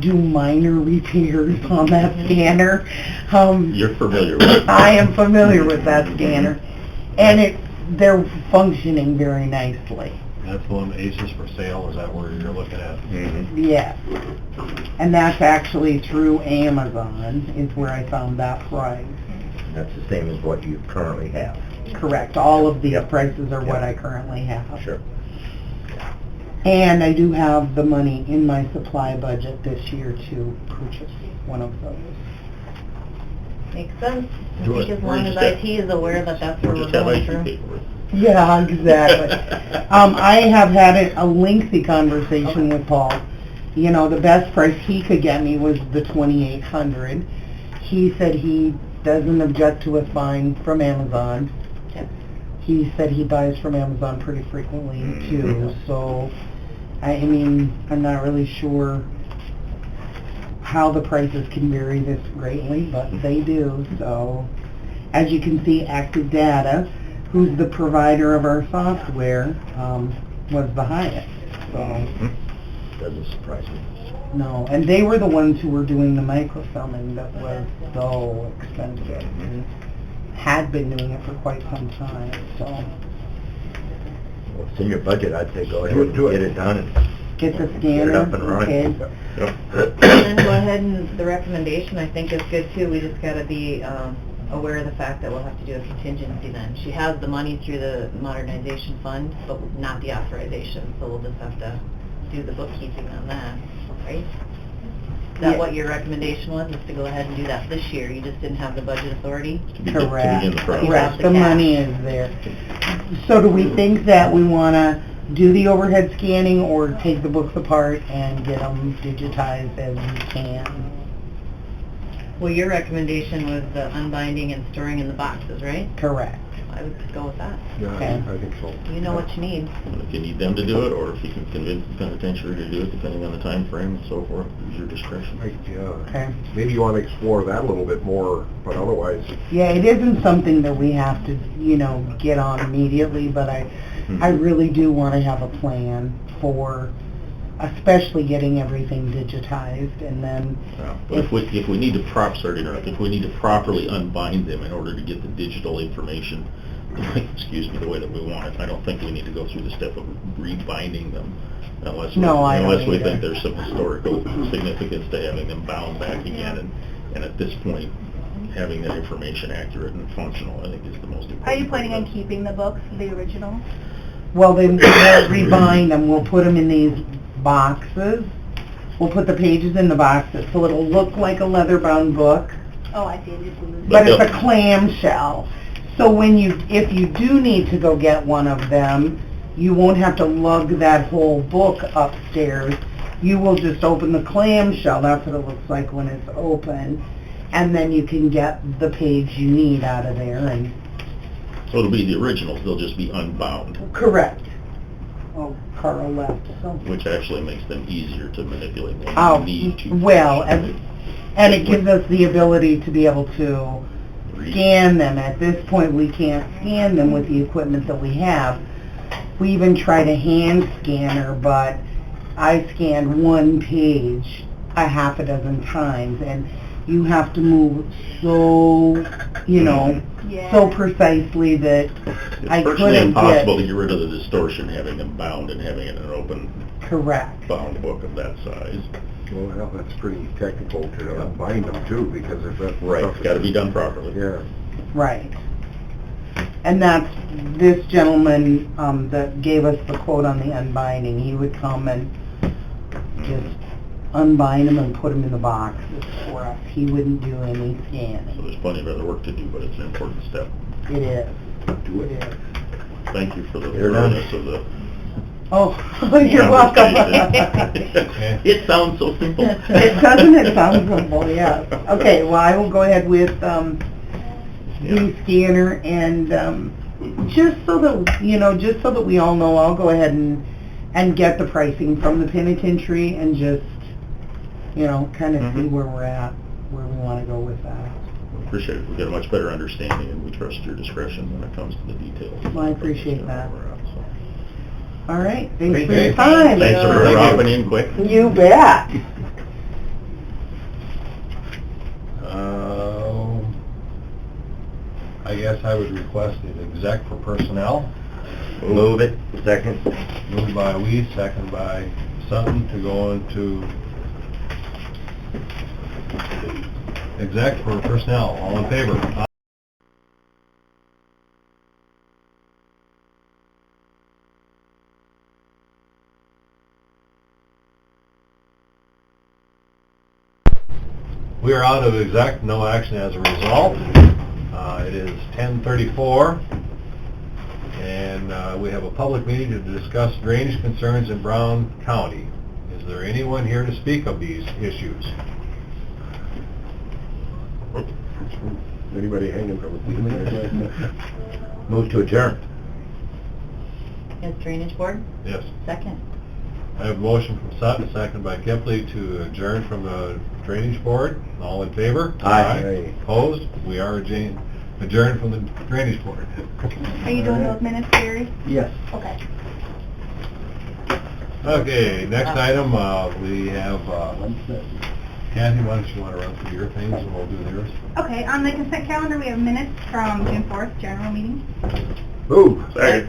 do minor repairs on that scanner. You're familiar with it. I am familiar with that scanner. And they're functioning very nicely. That's the one, Aces for Sale, is that where you're looking at? Mm-hmm. Yes. And that's actually through Amazon, is where I found that price. That's the same as what you currently have. Correct. All of these prices are what I currently have. Sure. And I do have the money in my supply budget this year to purchase one of those. Makes sense. I Do think it. as long as IT is aware that that's where Or we're just have going IT through. paperwork. Yeah, exactly. I have had a lengthy conversation with Paul. The best price he could get me was the $2,800. He said he doesn't object to us buying from Amazon. Okay. He said he buys from Amazon pretty frequently too, so I mean, I'm not really sure how the prices can vary this greatly, but they do. So as you can see, Active Data, who's the provider of our software, was the highest. So Doesn't surprise me. no, and they were the ones who were doing the microfilming that was so expensive. Had been doing it for quite some time, so. Well, if it's in your budget, I'd say go ahead and get it done and Get the get scanner. it up and running. Okay. Yep. And then go ahead, and the recommendation I think is good too. We just gotta be aware of the fact that we'll have to do a contingency then. She has the money through the modernization fund, but not the authorization, so we'll just have to do the bookkeeping on that, right? Is that what your recommendation was, is to go ahead and do that this year? You just didn't have the budget authority? To begin Correct. the process. Correct. The money is there. So do we think that we want to do the overhead scanning or take the books apart and get them digitized as we can? Well, your recommendation was the unbinding and storing in the boxes, right? Correct. I would go with that. Yeah, Okay. I think so. You know what you need. And if you need them to do it, or if you can convince the penitentiary to do it, depending on the time frame and so forth, use your discretion. Okay. Maybe you want to explore that a little bit more, but otherwise, Yeah, it isn't something that we have to, get on immediately, but I really do want to have a plan for especially getting everything digitized, and then But if we need to if we need to properly unbind them in order to get the digital information, excuse me, the way that we want it. I don't think we need to go through the step of rebinding them unless No, I don't we either. think there's some historical significance to having them bound back again. And at this point, having that information accurate and functional, I think is the most important. Are you planning on part. keeping the books, the original? Well, then we won't rebind them, we'll put them in these boxes. We'll put the pages in the boxes, so it'll look like a leather-bound book, Oh, I see, just but it's a clamshell. So if you do need to go get one of them, you won't have to lug that whole book upstairs. You will just open the clamshell, that's what it looks like when it's open, and then you can get the page you need out of there. And So it'll be the originals, they'll just be unbound, correct. Oh, Carl left, so. which actually makes them easier to manipulate when Oh, you need to. well, and it gives us the ability to be able to scan them. At this point, we can't scan them with the equipment that we have. We even tried a hand scanner, but I scanned one page a half a dozen times, and you have to move so, so precisely that I It's virtually couldn't impossible to get... get rid of the distortion having them bound and having it in an open Correct. bound book of that size. Well, that's pretty technical to unbind them too, because if that... Right, it's got to be done properly. Yeah. Right. And that's this gentleman that gave us the quote on the unbinding. He would come and just unbind them and put them in the boxes for us. He wouldn't do any So scanning. there's plenty of other work to do, but it's an important step. It is. Do It it. is. Thank you for the You're done. thoroughness of the Oh, you're welcome. conversation. It sounds so simple. It doesn't, it sounds simple, yes. Okay, well, I will go ahead with the scanner, and just so that we all know, I'll go ahead and get the pricing from the penitentiary and just, kind of see where we're at, where we want to go with that. Appreciate it. We get a much better understanding, and we trust your discretion when it comes to the details. Well, I appreciate that. Where we're at, so. All right, thanks for Okay. your time. Thanks for dropping in quick. You bet. I guess I would request an exec for personnel, Move it. Second. moved by Weiss, second by Sutton, to go into exec for personnel. All in favor? We are out of exec, no action as a result. It is 10:34, and we have a public meeting to discuss drainage concerns in Brown County. Is there anyone here to speak of these issues? Anybody hanging from a... Move to adjourn. As drainage board? Yes. Second. I have a motion from Sutton, second by Kepley, to adjourn from the drainage board. All in favor? Aye. Opposed? We are adjourned from the drainage board. Are you doing those minutes, Gary? Yes. Okay. Okay, next item, we have, Kathy, why don't you want to run through your things and we'll do yours? Okay, on the consent calendar, we have minutes from June 4th, general meeting. Move. Second.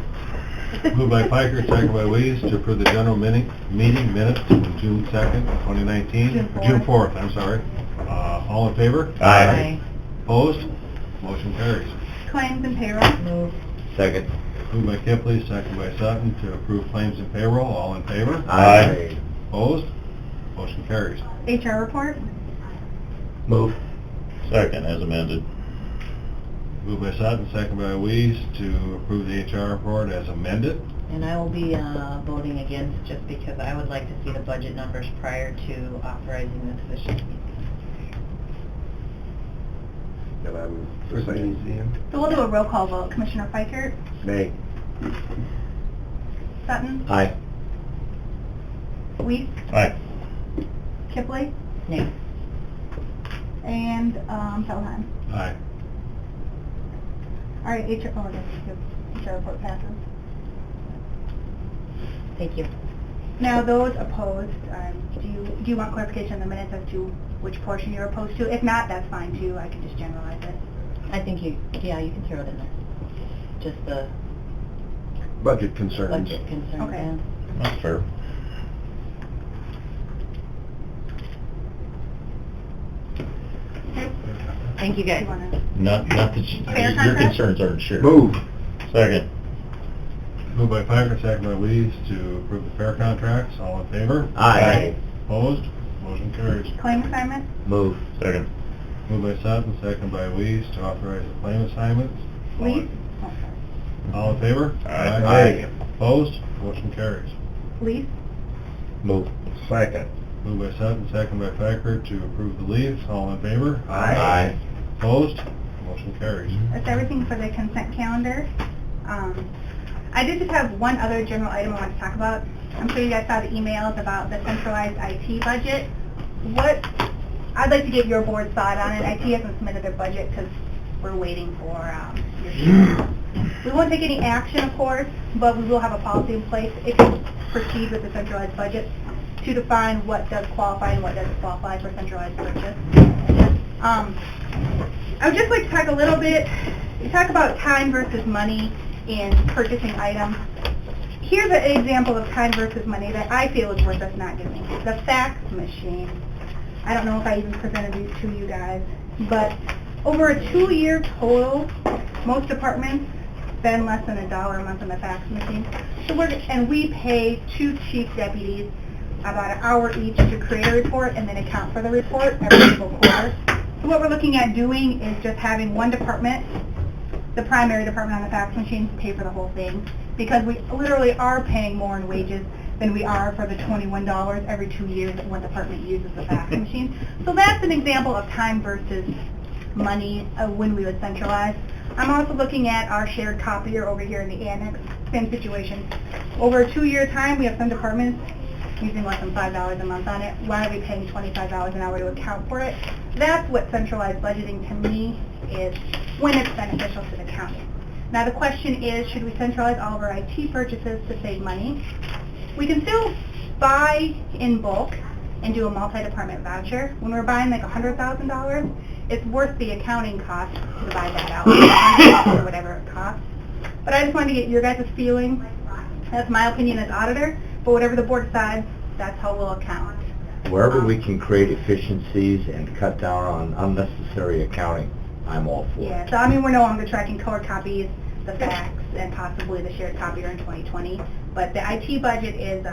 Moved by Piker, second by Weiss, to approve the general meeting minutes from June 2nd, 2019. June 4th. June 4th, I'm sorry. All in favor? Aye. Opposed? Motion carries. Claims and payroll. Move. Second. Moved by Kepley, second by Sutton, to approve claims and payroll. All in favor? Aye. Opposed? Motion carries. HR report. Move. Second, as amended. Moved by Sutton, second by Weiss, to approve the HR report as amended. And I will be voting against just because I would like to see the budget numbers prior to authorizing the position. And I'm the same. So we'll do a roll call vote. Commissioner Fikert, Nay. Sutton, Aye. Weiss, Aye. Kipley, Nay. and Felheim. Aye. All right, HR report passes. Thank you. Now, those opposed, do you want clarification in the minutes as to which portion you're opposed to? If not, that's fine too. I can just generalize it. I think you can throw it in there. just the Budget concerns. budget concerns. Okay. yeah. That's fair. Thank you guys. You wanna- Not that Fair your contract? concerns aren't shared. Move. Second. Moved by Piker, second by Weeds to approve the fair contracts. All in favor? Aye. Opposed? Motion carries. Claim assignment? Move. Second. Moved by Sutton, second by Weeds to authorize the claim assignments. All in- Lease? Oh, sorry. All in favor? Aye. Aye. Opposed? Motion carries. Lease? Move. Second. Moved by Sutton, second by Piker to approve the leaves. All in favor? Aye. Opposed? Motion carries. That's everything for the consent calendar. I did just have one other general item I want to talk about. I'm sure you guys saw the emails about the centralized IT budget. I'd like to get your board's thought on it. IT hasn't submitted their budget because we're waiting for your We won't take any action, of course, but we will have a policy in place if you proceed with the centralized budget to define what does qualify and what doesn't qualify for centralized purchase. I would just like to talk a little bit, you talk about time versus money in purchasing items. Here's an example of time versus money that I feel is worth us not doing. The fax machine. I don't know if I even presented these to you guys, but over a 2-year total, most departments spend less than $1 a month on the fax machine. And we pay 2 chief deputies about an hour each to create a report and then account for the report every single quarter. So what we're looking at doing is just having one department, the primary department on the fax machine, pay for the whole thing, because we literally are paying more in wages than we are for the $21 every 2 years that one department uses the fax machine. So that's an example of time versus money when we would centralize. I'm also looking at our shared copier over here in the annex, same situation. Over a 2-year time, we have some departments using less than $5 a month on it. Why are we paying $25 an hour to account for it? That's what centralized budgeting to me is when it's beneficial to the county. Now the question is, should we centralize all of our IT purchases to save money? We can still buy in bulk and do a multi-department voucher. When we're buying like $100,000, it's worth the accounting cost to buy that out, or whatever it costs. But I just wanted to get your guys' feeling. That's my opinion as auditor, but whatever the board decides, that's how we'll account. Wherever we can create efficiencies and cut down on unnecessary accounting, I'm all for Yeah, it. so I mean, we're no longer tracking color copies, the fax, and possibly the shared copier in 2020, but the IT budget is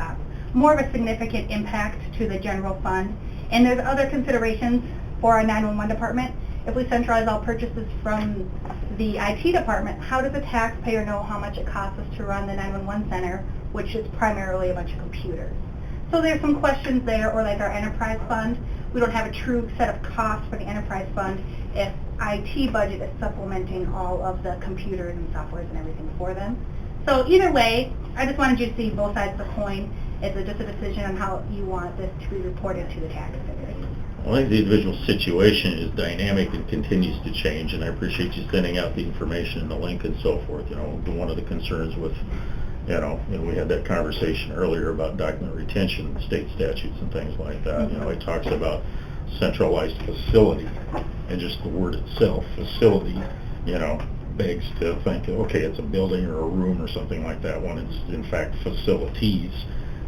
more of a significant impact to the general fund. And there's other considerations for our 911 department. If we centralize all purchases from the IT department, how does the taxpayer know how much it costs us to run the 911 center, which is primarily a bunch of computers? So there's some questions there, or like our enterprise fund. We don't have a true set of costs for the enterprise fund if IT budget is supplementing all of the computers and softwares and everything for them. So either way, I just wanted you to see both sides of the coin. It's just a decision on how you want this to be reported to the taxpayers. Well, I think the individual situation is dynamic and continues to change, and I appreciate you sending out the information and the link and so forth. You know, one of the concerns with, we had that conversation earlier about document retention, state statutes and things like that. You know, it talks about centralized facility, and just the word itself, facility, begs to think, okay, it's a building or a room or something like that, when it's in fact facilities,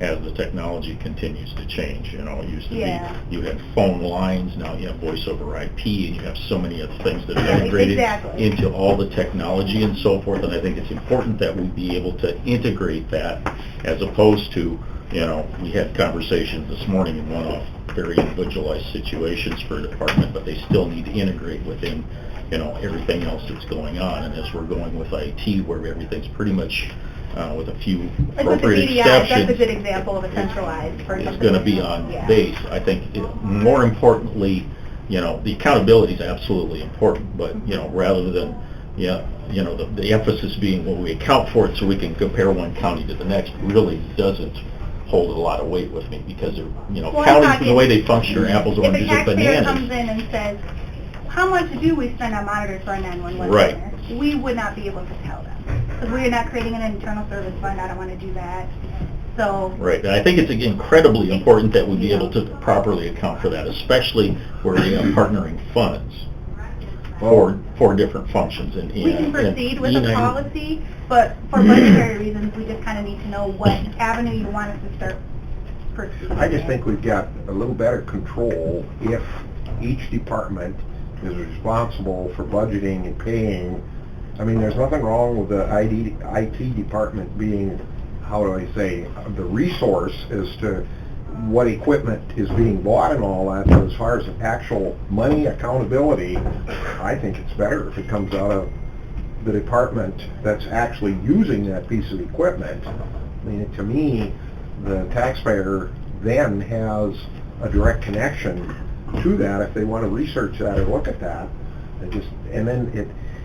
as the technology continues to change. It used to be you had phone lines, now you have voice over IP, and you have so many other things that are integrated into all the technology and so forth, and I think it's important that we be able to integrate that, as opposed to, we had conversations this morning in one-off, very individualized situations for a department, but they still need to integrate within, everything else that's going on. And as we're going with IT, where everything's pretty much, with a few appropriate exceptions, that's a good example of a centralized for it's going to be on base. I think more importantly, the accountability is absolutely important, but rather than the emphasis being, well, we account for it so we can compare one county to the next, really doesn't hold a lot of weight with me, because counties, the way they function, are apples, oranges, and bananas. If a taxpayer comes in and says, how much do we spend on monitors for our 911 center? We would not be able to tell them, because we are not creating an internal service fund. I don't want to do that. So right, and I think it's incredibly important that we be able to properly account for that, especially where we have partnering funds 4 different functions. And We can proceed with the E9 policy, but for budgetary reasons, we just kind of need to know what avenue you want us to start pursuing. I just think we've got a little better control if each department is responsible for budgeting and paying. I mean, there's nothing wrong with the IT department being, how do I say, the resource as to what equipment is being bought and all that, but as far as actual money accountability, I think it's better if it comes out of the department that's actually using that piece of equipment. I mean, to me, the taxpayer then has a direct connection to that if they want to research that or look at that.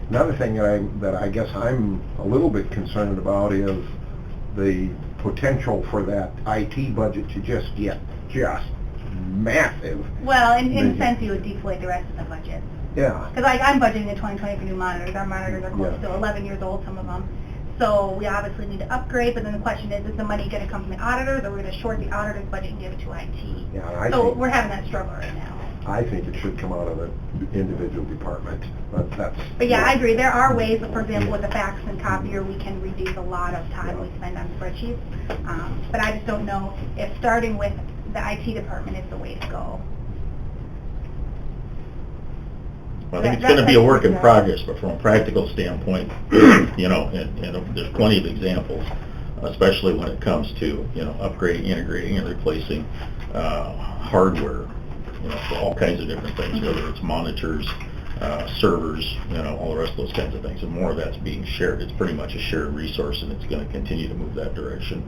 Another thing that I guess I'm a little bit concerned about is the potential for that IT budget to just get massive. Well, in a sense, you would deflate the rest of the budget. Yeah. Because like I'm budgeting in 2020 for new monitors. Our monitors are close to 11 years old, some of them. So we obviously need to upgrade, but then the question is the money going to come from the auditors, or we're going to short the auditors' budget and give it to IT? Yeah, So we're having that struggle right now. I think it should come out of the individual department, but that's... But yeah, I agree. There are ways, for example, with the fax and copier, we can reduce a lot of time we spend on spreadsheets. But I just don't know if starting with the IT department is the way to go. I think it's going to be a work in progress, but from a practical standpoint, you know, and there's plenty of examples, especially when it comes to, you know, upgrading, integrating, and replacing hardware, you know, for all kinds of different things, whether it's monitors, servers, you know, all the rest of those kinds of things, and more of that's being shared. It's pretty much a shared resource, and it's going to continue to move that direction.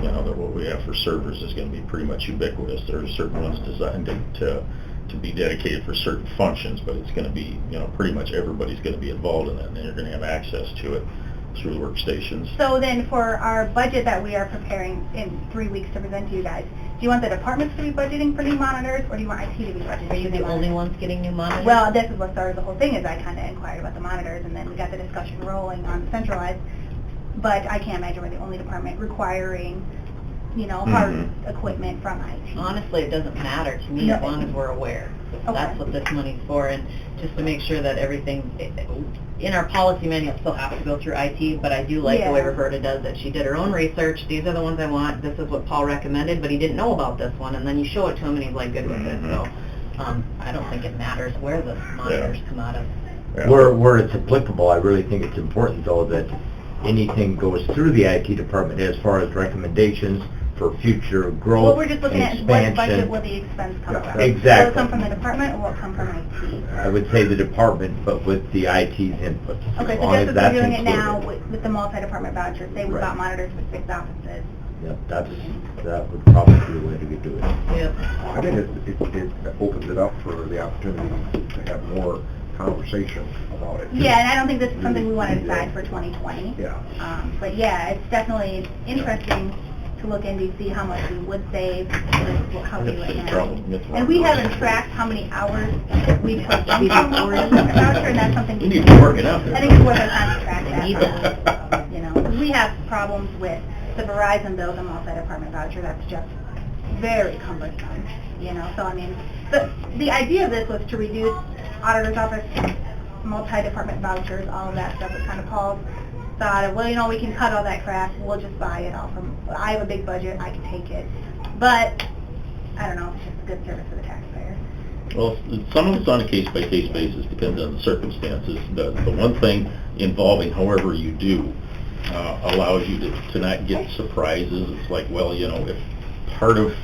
You know, that what we have for servers is going to be pretty much ubiquitous. There are certain ones designed to be dedicated for certain functions, but it's going to be, you know, pretty much everybody's going to be involved in that, and you're going to have access to it through the workstations. So then for our budget that we are preparing in 3 weeks to present to you guys, do you want the departments to be budgeting for new monitors, or do you want IT to be budgeting? Are you the only ones getting new monitors? Well, this is what started the whole thing, is I kind of inquired about the monitors, and then we got the discussion rolling on centralized, but I can't imagine we're the only department requiring, you know, hard equipment from IT. Honestly, it doesn't matter to me No. as long as we're aware. Okay. That's what this money's for, and just to make sure that everything, in our policy manual, still has to go through IT, but I do like the way Yeah. Roberta does it. She did her own research, these are the ones I want, this is what Paul recommended, but he didn't know about this one, and then you show it to him and he's like good with it, so I don't think it matters where the monitors come out of. Yeah. Where it's applicable, I really think it's important, though, that anything goes through the IT department as far as recommendations for future growth, Well, we're just looking at what budget expansion. will the expense come from. Exactly. Will it come from the department, or will it come from IT? I would say the department, but with the IT's input. Okay, As so long just as as that's we're doing it now included. with the multi-department vouchers, say we Right. bought monitors for 6 offices. Yep, that would probably be the way to do it. Yep. I think it opens it up for the opportunity to have more conversation about it. Yeah, and I don't think this is something we want to decide for 2020. Yeah. But yeah, it's definitely interesting to look into, see how much we would save, how we would now. And we haven't tracked how many hours we've put into the voucher, and that's something You need to work it out there. I think it's worth our time to track that. You know, 'cause we have problems with the Verizon bill, the multi-department voucher, that's just very cumbersome, you know, so I mean, the idea of this was to reduce auditor's office, multi-department vouchers, all of that stuff. It kind of Paul's thought of, well, you know, we can cut all that crap, we'll just buy it all from, I have a big budget, I can take it. But, I don't know, it's just a good service for the taxpayer. Well, some of it's on a case-by-case basis, depends on the circumstances. The one thing involving however you do allows you to not get surprises. It's like, well, you know, if part of,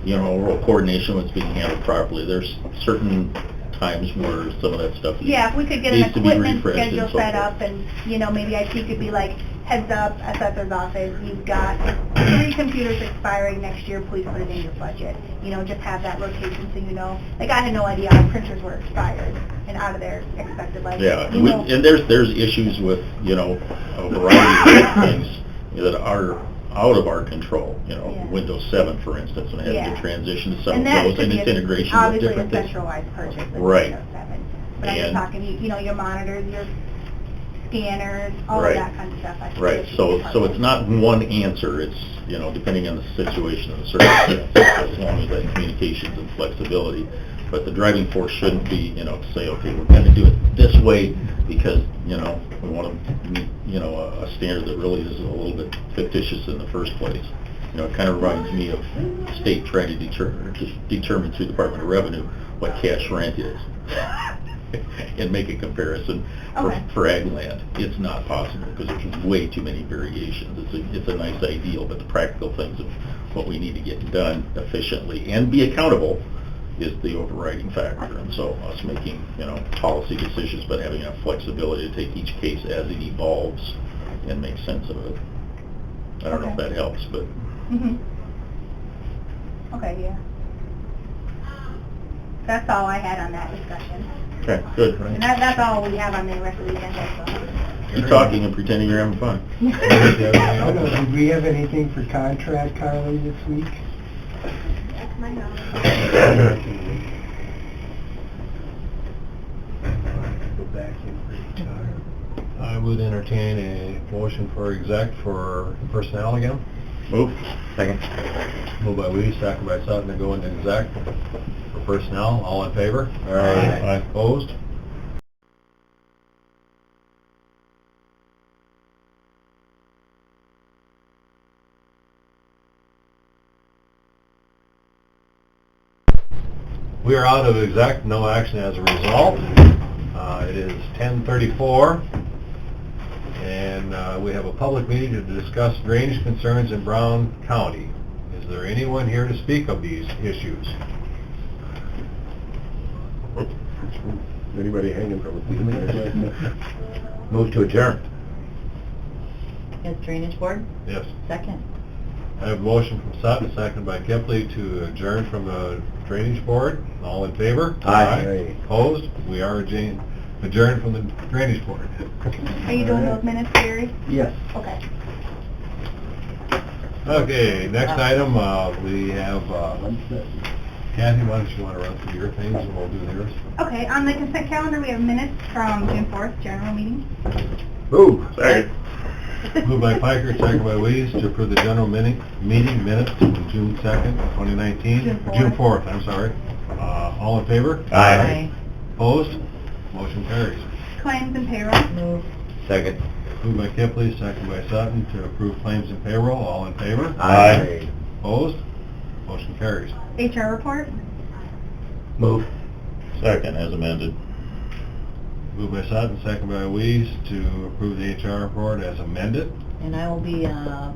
you know, overall coordination was being handled properly, there's certain times where some of that stuff Yeah, if we could get an needs to be equipment refreshed and schedule so set forth. up, and, you know, maybe IT could be like, heads up, assessor's office, you've got 3 computers expiring next year, please put it in your budget. You know, just have that rotation so you know. Like, I had no idea our printers were expired and out of their expected life. Yeah, You know, and there's issues with, you know, a variety of things that are out of our control. You know, Yeah. Windows 7, for instance, and having to transition to some and of that those, could and be its integration with obviously different a things. centralized purchase with Right. Windows 7. But I'm just And- talking, you know, your monitors, your scanners, all Right. of that kind of stuff. I think Right, it should so be part so of it's it. not one answer, it's, you know, depending on the situation and the circumstances, as long as that communications and flexibility But the driving force shouldn't be, you know, to say, okay, we're going to do it this way because, you know, we want to meet, you know, a standard that really is a little bit fictitious in the first place. You know, it kind of reminds me of the state trying to determine through the Department of Revenue what cash rent is and make a comparison for ag land. It's not possible because there's way too many variations. It's a nice ideal, but the practical things of what we need to get done efficiently and be accountable is the overriding factor. And so us making, you know, policy decisions, but having enough flexibility to take each case as it evolves and make sense of it. I don't know if that helps, but... Okay, yeah. That's all I had on that discussion. Okay, good. Right. And that's all we have on the rest of the agenda. You're talking and pretending you're having fun. I don't know, did we have anything for contract, Carly, this week? That's my knowledge. Go back in for HR. I would entertain a motion for exec for personnel again. Move. Second. Moved by Lee, second by Sutton to go into exec for personnel. All in favor? Aye. Opposed? We are out of exec, no action as a result. It is 10:34, and we have a public meeting to discuss drainage concerns in Brown County. Is there anyone here to speak of these issues? Anybody hanging from a Move to adjourn. As drainage board? Yes. Second. I have a motion from Sutton, second by Kipley to adjourn from the drainage board. All in favor? Aye. Opposed? We are adjourned from the drainage board. Are you doing those minutes, Gary? Yes. Okay. Okay, next item, we have, Kathy, why don't you want to run through your things and we'll do yours? Okay, on the consent calendar, we have minutes from June 4th, general meeting. Move. Second. Moved by Piker, second by Weeze, to approve the general meeting minutes from June 2nd, 2019. June 4th. I'm sorry. All in favor? Aye. Opposed? Motion carries. Claims and payroll. Move. Second. Moved by Kipley, second by Sutton, to approve claims and payroll. All in favor? Aye. Opposed? Motion carries. HR report. Move. Second, as amended. Moved by Sutton, second by Weeze, to approve the HR report as amended. And I will be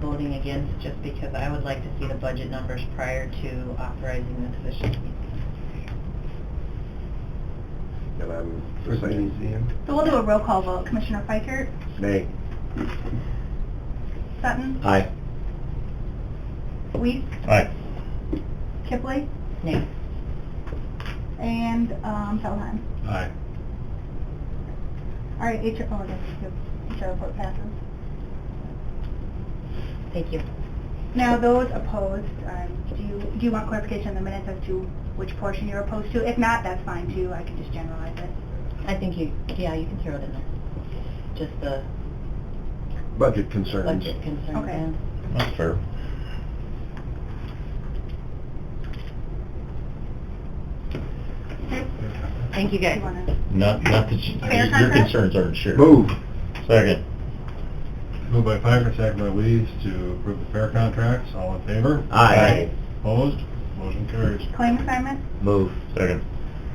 voting against just because I would like to see the budget numbers prior to authorizing the position. And I'm the same. So we'll do a roll call vote. Commissioner Fikert, Nay. Sutton, Aye. Weeks, Aye. Kipley, Nay. and Feldheim. Aye. All right, HR report passes. Thank you. Now, those opposed, do you want clarification in the minutes as to which portion you're opposed to? If not, that's fine too. I can just generalize it. I think you can throw it in there. Just the Budget concerns. budget concerns. Okay. and- That's fair. Thank you, guys. You wanna- Not that Fair your contract? concerns aren't shared. Move. Second. Moved by Piker, second by Weeze, to approve the fair contracts. All in favor? Aye. Opposed? Motion carries. Claim assignment? Move. Second.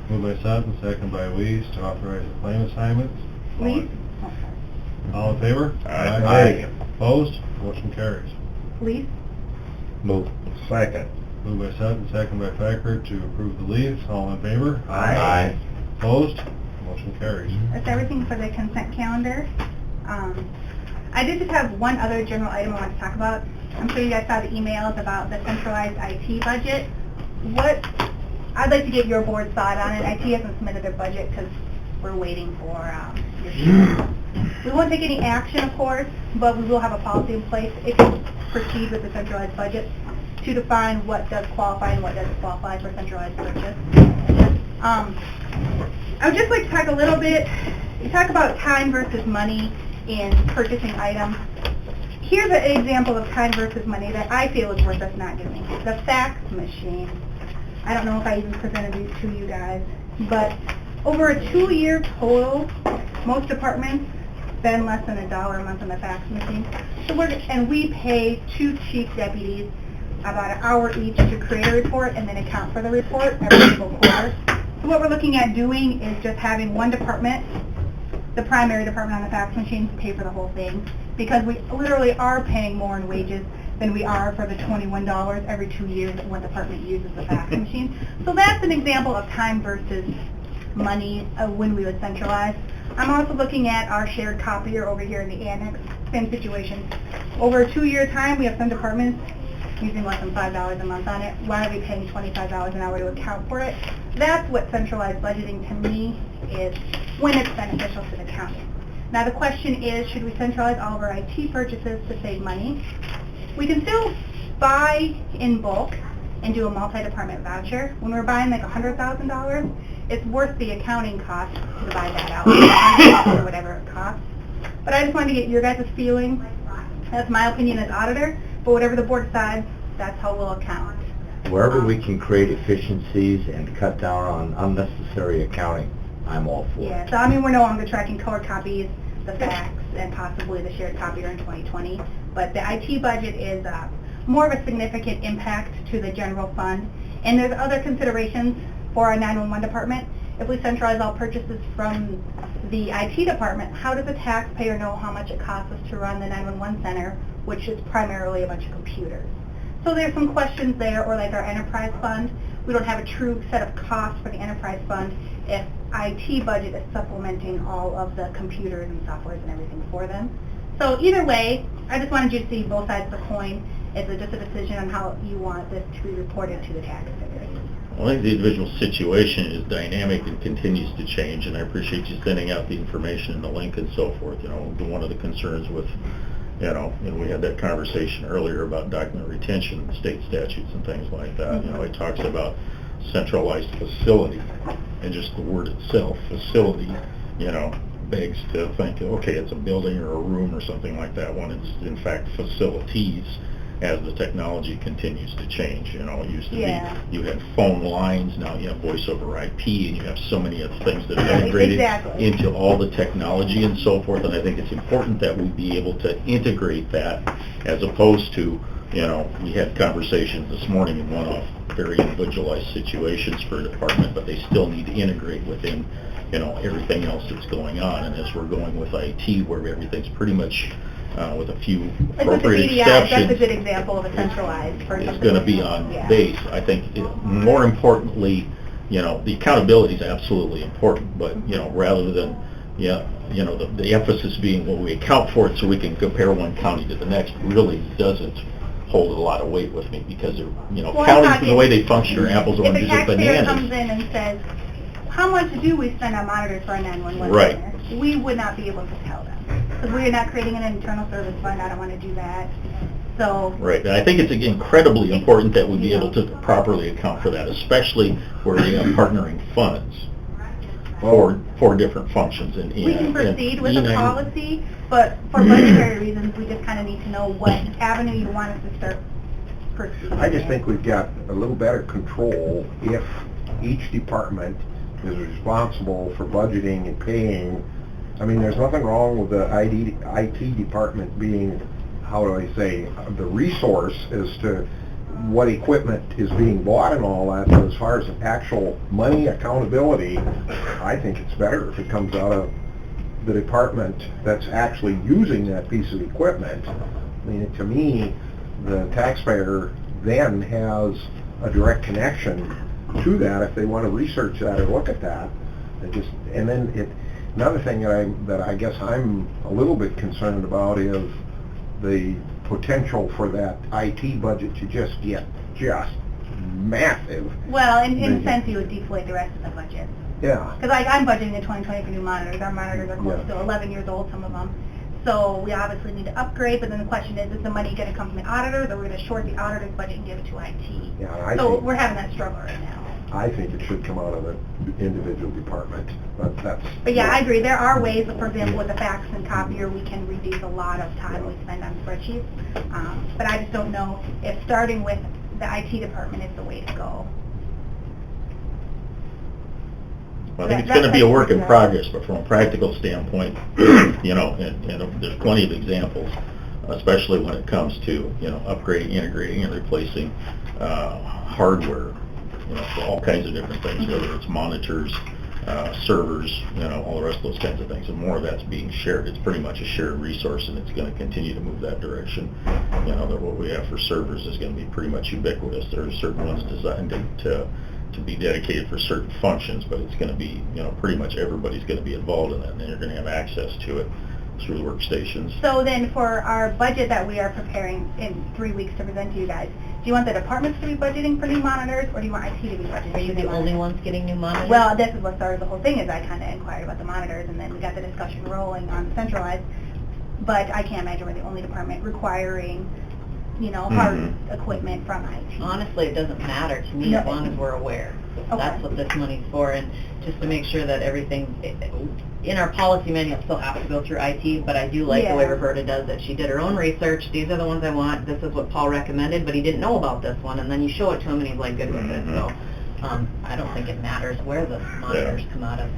Moved by Sutton, second by Weeze, to authorize the claim assignments. All in- Lease? Oh, sorry. All in favor? Aye. Aye. Opposed? Motion carries. Lease? Move. Second. Moved by Sutton, second by Piker, to approve the leaves. All in favor? Aye. Opposed? Motion carries. That's everything for the consent calendar. I did just have one other general item I want to talk about. I'm sure you guys saw the emails about the centralized IT budget. I'd like to get your board's thought on it. IT hasn't submitted their budget because we're waiting for your We won't take any action, of course, but we will have a policy in place if you proceed with the centralized budget to define what does qualify and what doesn't qualify for centralized purchase. I would just like to talk a little bit, you talk about time versus money in purchasing items. Here's an example of time versus money that I feel is worth us not doing. The fax machine. I don't know if I even presented these to you guys, but over a 2-year total, most departments spend less than $1 a month on the fax machine. So we pay 2 chief deputies about an hour each to create a report and then account for the report every single quarter. So what we're looking at doing is just having one department, the primary department on the fax machine, pay for the whole thing, because we literally are paying more in wages than we are for the $21 every 2 years that one department uses the fax machine. So that's an example of time versus money when we would centralize. I'm also looking at our shared copier over here in the annex, same situation. Over a 2-year time, we have some departments using less than $5 a month on it. Why are we paying $25 an hour to account for it? That's what centralized budgeting to me is, when it's beneficial to the county. Now the question is, should we centralize all of our IT purchases to save money? We can still buy in bulk and do a multi-department voucher. When we're buying like $100,000, it's worth the accounting cost to buy that out, or whatever it costs. But I just wanted to get your guys' feeling. That's my opinion as auditor, but whatever the board decides, that's how we'll account. Wherever we can create efficiencies and cut down on unnecessary accounting, I'm all for it. Yeah, so I mean, we're no longer tracking color copies, the fax, and possibly the shared copier in 2020, but the IT budget is more of a significant impact to the general fund. And there's other considerations for our 911 department. If we centralize all purchases from the IT department, how does the taxpayer know how much it costs us to run the 911 center, which is primarily a bunch of computers? So there's some questions there, or like our enterprise fund. We don't have a true set of costs for the enterprise fund if IT budget is supplementing all of the computers and softwares and everything for them. So either way, I just wanted you to see both sides of the coin. It's just a decision on how you want this to be reported to the taxpayer. Well, I think the individual situation is dynamic and continues to change, and I appreciate you sending out the information and the link and so forth. You know, one of the concerns with, and we had that conversation earlier about document retention, state statutes and things like that. You know, it talks about centralized facility, and just the word itself, facility, begs to think, okay, it's a building or a room or something like that, when it's in fact facilities, as the technology continues to change. It used to be you had phone lines, now you have voice over IP, and you have so many other things that are integrated into all the technology and so forth, and I think it's important that we be able to integrate that, as opposed to, we had conversations this morning in one-off, very individualized situations for a department, but they still need to integrate within, everything else that's going on. And as we're going with IT, where everything's pretty much, with a few appropriate exceptions, that's a good example of a centralized. It's going to be on base. I think, more importantly, the accountability is absolutely important, but, rather than, the emphasis being, well, we account for it so we can compare one county to the next, really doesn't hold a lot of weight with me, because, counties, the way they function, are apples, oranges, and bananas. If a taxpayer comes in and says, how much do we spend on monitors for our 911 center? We would not be able to tell them, because we are not creating an internal service fund. I don't want to do that. So right, and I think it's incredibly important that we be able to properly account for that, especially where we have partnering funds for different functions. And we can proceed with a policy, but for budgetary reasons, we just kind of need to know what avenue you want us to start pursuing. I just think we've got a little better control if each department is responsible for budgeting and paying. I mean, there's nothing wrong with the IT department being, how do I say, the resource as to what equipment is being bought and all that, but as far as actual money accountability, I think it's better if it comes out of the department that's actually using that piece of equipment. I mean, to me, the taxpayer then has a direct connection to that if they want to research that or look at that. Another thing that I guess I'm a little bit concerned about is the potential for that IT budget to just get massive. Well, in a sense, you would deflate the rest of the budget. Yeah. Because I'm budgeting in 2020 for new monitors. Our monitors are close to 11 years old, some of them. So we obviously need to upgrade, but then the question is the money going to come from the auditors, or we're going to short the auditor's budget and give it to IT? Yeah, so we're having that struggle right now. I think it should come out of the individual department, But yeah, I agree. There are ways, for example, with the fax and copier, we can reduce a lot of time we spend on spreadsheets. But I just don't know if starting with the IT department is the way to go. I think it's gonna be a work in progress, but from a practical standpoint, you know, and there's plenty of examples, especially when it comes to, you know, upgrading, integrating, and replacing, hardware, you know, for all kinds of different things, whether it's monitors, servers, you know, all the rest of those kinds of things, and more of that's being shared. It's pretty much a shared resource, and it's gonna continue to move that direction. You know, that what we have for servers is gonna be pretty much ubiquitous. There are certain ones designed to be dedicated for certain functions, but it's gonna be, you know, pretty much everybody's gonna be involved in that, and you're gonna have access to it through the workstations. So then for our budget that we are preparing in 3 weeks to present to you guys, do you want the departments to be budgeting for new monitors, or do you want IT to be budgeting? Are you the only ones getting new monitors? Well, this is what started the whole thing, is I kind of inquired about the monitors, and then we got the discussion rolling on centralized, but I can't imagine we're the only department requiring, you know, hard equipment from IT. Honestly, it doesn't matter to me No. as long as we're aware. Okay. That's what this money's for, and just to make sure that everything, in our policy manual, still has to go through IT, but I do like the way Yeah. Roberta does it. She did her own research, these are the ones I want, this is what Paul recommended, but he didn't know about this one, and then you show it to him and he's like good with it, so, I don't think it matters where the monitors come out of.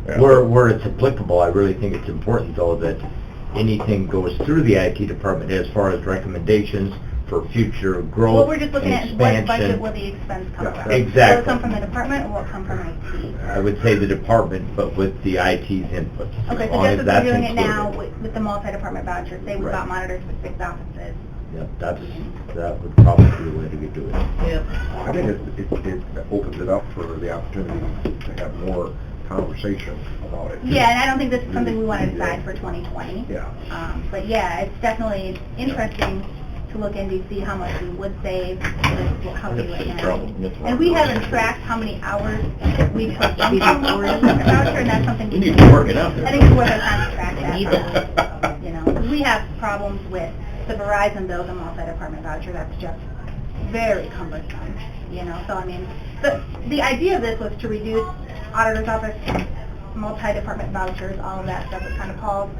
Yeah. Where it's applicable, I really think it's important, though, that anything goes through the IT department as far as recommendations for future growth Well, we're just looking at and what budget expansion. will the expense come from. Exactly. Will it come from the department, or will it come from IT? I would say the department, but with the IT's input. Okay, As so long just as as that's we're doing it now included. with the multi-department vouchers, say we Right. bought monitors for 6 offices. Yep, that would probably be the way to do it. Yep. I think it opens it up for the opportunity to have more conversation about it. Yeah, and I don't think this is something we want to decide for 2020. Yeah. But yeah, it's definitely interesting to look into, see how much we would save, how we do it now. And we haven't tracked how many hours we took from the voucher, and that's something You need to work it out there. I think it's worth our time to track I need that. You know, 'cause we have problems with the Verizon bills and multi-department voucher. That's just very cumbersome, you know. So I mean, the idea of this was to reduce auditor's office, multi-department vouchers, all of that stuff. It kind of Paul's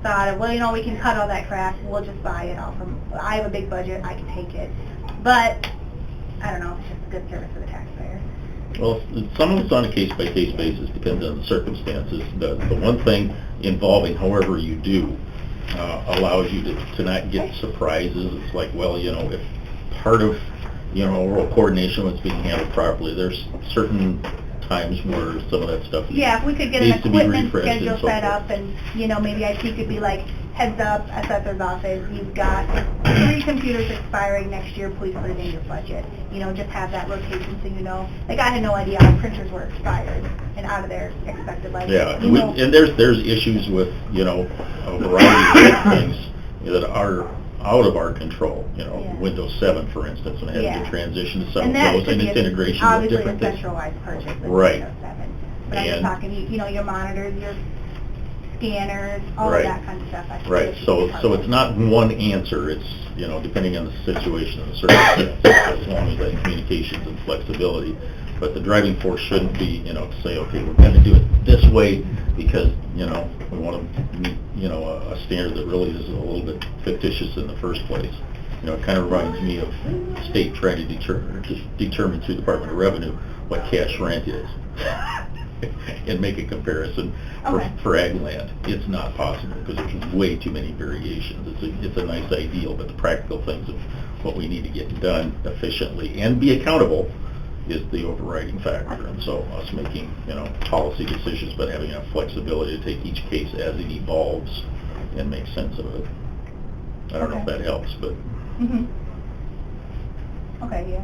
thought of, well, you know, we can cut all that crap. We'll just buy it all from. I have a big budget. I can take it, but I don't know. It's just a good service for the taxpayer. Well, some of it's on a case-by-case basis, depends on the circumstances. The one thing involving however you do allows you to not get surprises. It's like, well, you know, if part of, you know, overall coordination was being handled properly, there's certain times where some of that stuff Yeah, if we could get an needs to be equipment refreshed and schedule so set forth. up, and, you know, maybe IT could be like, heads up, assessor's office, you've got 3 computers expiring next year, please put it in your budget. You know, just have that rotation so you know. Like, I had no idea our printers were expired and out of their expected life. Yeah, You know, and there's issues with, you know, a variety of things that are out of our control. You know, Yeah. Windows 7, for instance, and having Yeah. to transition to some and of that those, should and be its integration with obviously different a things. centralized purchase with Right. Windows 7. But I'm just And- talking, you know, your monitors, your scanners, all Right. of that kind of stuff. I think Right, it should so be part so of it's it. not one answer, it's, you know, depending on the situation and the circumstances, as long as that communications and flexibility. But the driving force shouldn't be, you know, to say, okay, we're gonna do it this way because, you know, we wanna meet, you know, a standard that really is a little bit fictitious in the first place. You know, it kind of reminds me of the state trying to determine through the Department of Revenue what cash rent is. And make a comparison Okay. for ag land. It's not possible because there's way too many variations. It's a nice ideal, but the practical things of what we need to get done efficiently and be accountable is the overriding factor. And so us making, you know, policy decisions, but having enough flexibility to take each case as it evolves and make sense of it. I don't know if Okay. that helps, but Mhm. Okay, yeah.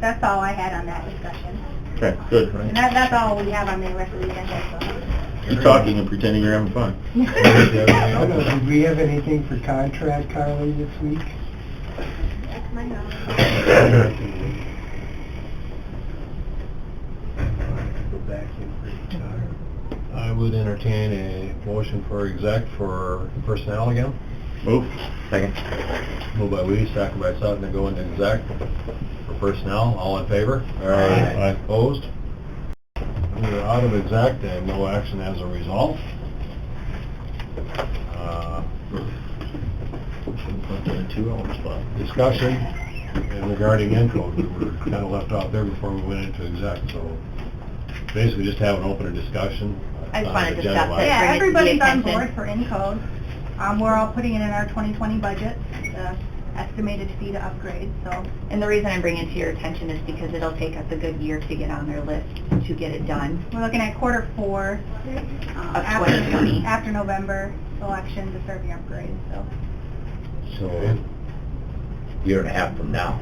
That's all I had on that discussion. okay, good. And that's all we have on the rest of the agenda, so. Keep talking and pretending you're having fun. I don't know, did we have anything for contract, Carly, this week? That's my knowledge. Go back in for guitar. I would entertain a motion for exec for personnel again. Move. Second. Moved by Lee, second by Sutton to go into exec for personnel. All in favor? Aye. Opposed? We're out of exec and no action as a result. Put that in 2 hours, spot. Discussion regarding info. We were kind of left off there before we went into exec, so basically just have an open discussion. I just on wanted the to general discuss line. it. Yeah, bring it to the everybody's on attention. board for Encode. We're all putting it in our 2020 budget, the estimated fee to upgrade, so. And the reason I'm bringing it to your attention is because it'll take us a good year to get on their list to get it done. We're looking at quarter 4 Of 2020. after November election to start the upgrade, so. So, year and a half from now.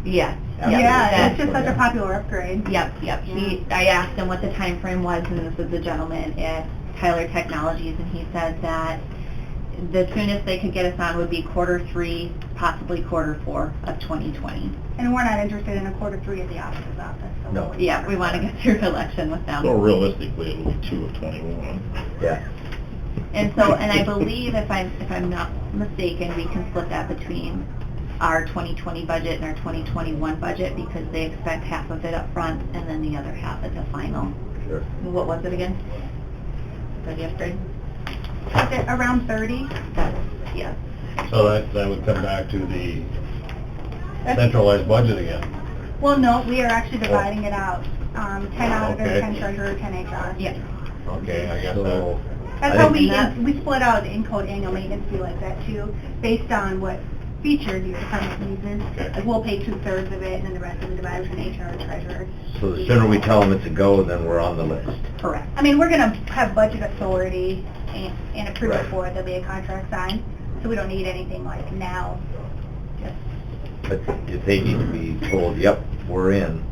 Yes. After Yeah, that. it's just such a popular upgrade. Yep. I asked him what the time frame was, and this is the gentleman at Tyler Technologies, and he said that the soonest they could get us on would be quarter 3, possibly quarter 4 of 2020. And we're not interested in a quarter 3 at the officer's office, so. No. we'll wait Yeah, for we want to quarter get through election with them. So realistically, it'll be 2 of 21. Yeah. And so, and I believe if I'm not mistaken, we can split that between our 2020 budget and our 2021 budget because they expect half of it up front and then the other half at the final. Sure. What was it again? For the upgrade? Is it around 30? That's, yes. So that would come back to the centralized budget again. Well, no, we are actually dividing it out. 10 auditor, Okay. 10 treasurer, 10 HR. Yeah. Okay, I guess So, That's I how think- we split out the Encode annual maintenance fee like that too, based on what features your department uses. Okay. Like we'll pay 2/3 of it and then the rest of the divided between HR and treasurer. so the sooner we tell them it's a go, then we're on the list. Correct. I mean, we're gonna have budget authority and approve it Right. for it, there'll be a contract signed, so we don't need anything like now. Just But if they need to be told, yep, we're in,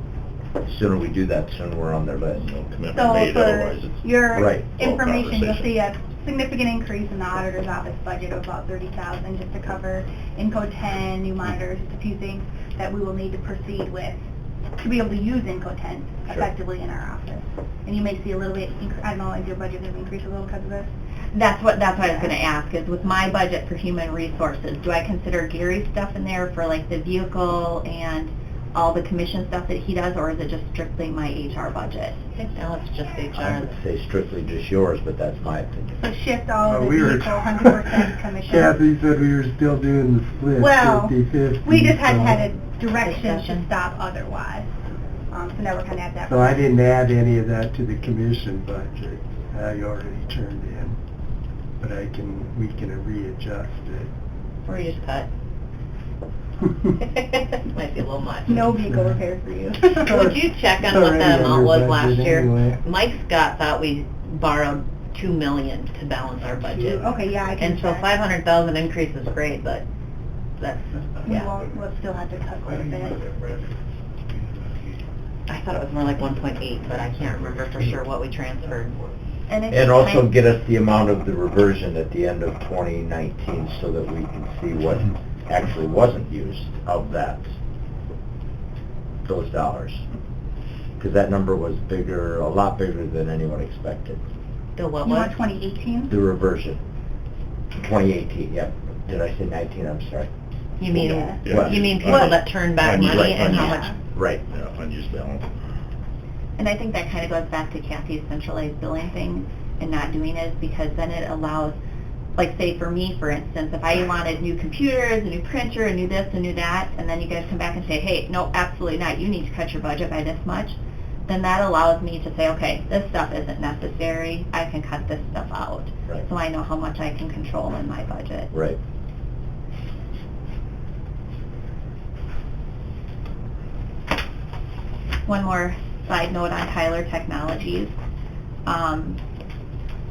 the sooner we do that, the sooner we're on their list. No commitment So made, for otherwise it's... your Right. information, you'll conversation. see a significant increase in the auditor's office budget of about 30,000 just to cover Encode 10, new monitors, just a few things that we will need to proceed with to be able to use Encode 10 Sure. effectively in our office. And you may see a little bit, I don't know, is your budget going to increase a little because of this? That's what I was going to ask, is with my budget for human resources, do I consider Gary's stuff in there for like the vehicle and all the commission stuff that he does, or is it just strictly my HR budget? I think now it's just I HR. would say strictly just yours, but that's my opinion. So shift all of the we were- vehicle 100% commission. Kathy said we were still doing the split, Well, 50/50. we just hadn't so- had a direction to Discussion. stop otherwise. So now we're kind of at that. So I didn't add any of that to the commission budget. I already turned in, but we can readjust Or you just cut. it. Might be a little much. No vehicle repair for you. Would you check on It's what already that amount under was budget last year? anyway. Mike Scott thought we borrowed $2 million to balance our budget. Okay, yeah, I can And so check. 500,000 increase is great, but that's, yeah. We'll still have to cut quite a bit. I thought it was more like 1.8, but I can't remember for sure what we transferred. And also get us the amount of the reversion at the end of 2019 so that we can see what actually wasn't used of those dollars. Because that number was bigger, a lot bigger than anyone expected. The what You want was? 2018? The reversion, 2018, yep. Did I say 19? I'm sorry. You mean, Yeah. you mean people What? that turn back Unused- money and how Yeah. much? Right. Yeah, unused balance. And I think that kind of goes back to Kathy's centralized billing thing and not doing it, because then it allows, like say for me, for instance, if I wanted new computers, a new printer, a new this, a new that, and then you guys come back and say, hey, no, absolutely not, you need to cut your budget by this much, then that allows me to say, okay, this stuff isn't necessary, I can cut this stuff out. Right. So I know how much I can control in my budget. Right. One more side note on Tyler Technologies.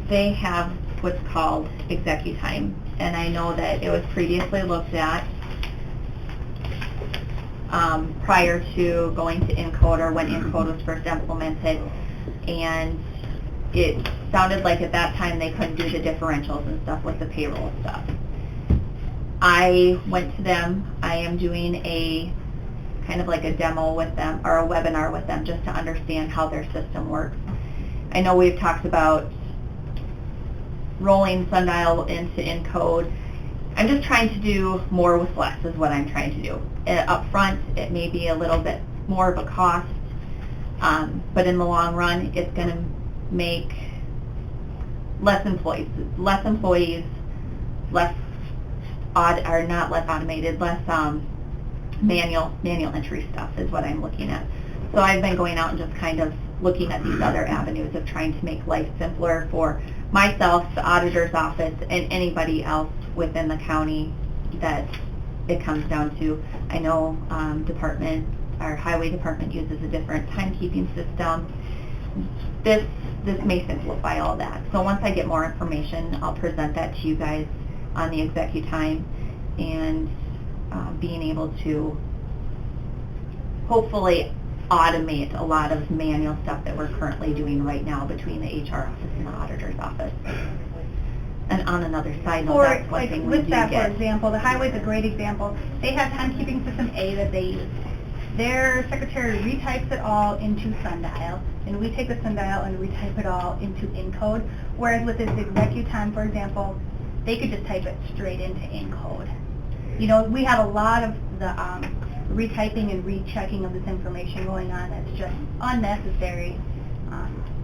They have what's called ExecuTime, and I know that it was previously looked at prior to going to Encode, or when Encode was first implemented, and it sounded like at that time they couldn't do the differentials and stuff with the payroll stuff. I went to them. I am doing a kind of like a demo with them, or a webinar with them, just to understand how their system works. I know we've talked about rolling Sundial into Encode. I'm just trying to do more with less is what I'm trying to do. Up front, it may be a little bit more of a cost, but in the long run, it's going to make less employees, less not less automated, less manual entry stuff is what I'm looking at. So I've been going out and just kind of looking at these other avenues of trying to make life simpler for myself, the auditor's office, and anybody else within the county that it comes down to. I know our highway department uses a different timekeeping system. This may simplify all that. So once I get more information, I'll present that to you guys on the executive time, and being able to hopefully automate a lot of manual stuff that we're currently doing right now between the HR office and the auditor's office. And on another side note, that's one thing we do get. For example, the highway's a great example. They have timekeeping system A that they use. Their secretary retypes it all into Sundial, and we take the Sundial and retype it all into Encode. Whereas with this executive time, for example, they could just type it straight into Encode. You know, we have a lot of the retyping and rechecking of this information going on that's just unnecessary.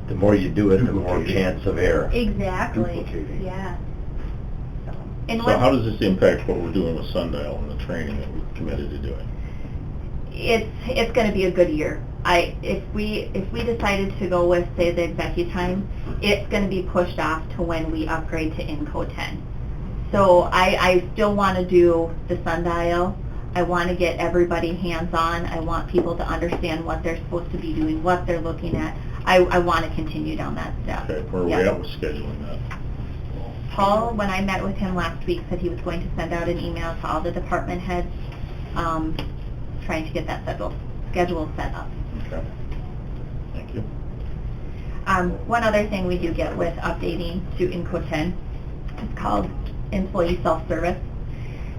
The more you do it, the more chance of error. Exactly. Duplicating. Yeah. So how does this impact what we're doing with Sundial and the training that we're committed to doing? It's going to be a good year. If we decided to go with, say, the executive time, it's going to be pushed off to when we upgrade to Encode 10. So I still want to do the Sundial. I want to get everybody hands-on. I want people to understand what they're supposed to be doing, what they're looking at. I want to continue down that step. Okay, where are we at with scheduling that? Paul, when I met with him last week, said he was going to send out an email to all the department heads, trying to get that schedule set up. Okay. Thank you. One other thing we do get with updating to Encode 10 is called employee self-service,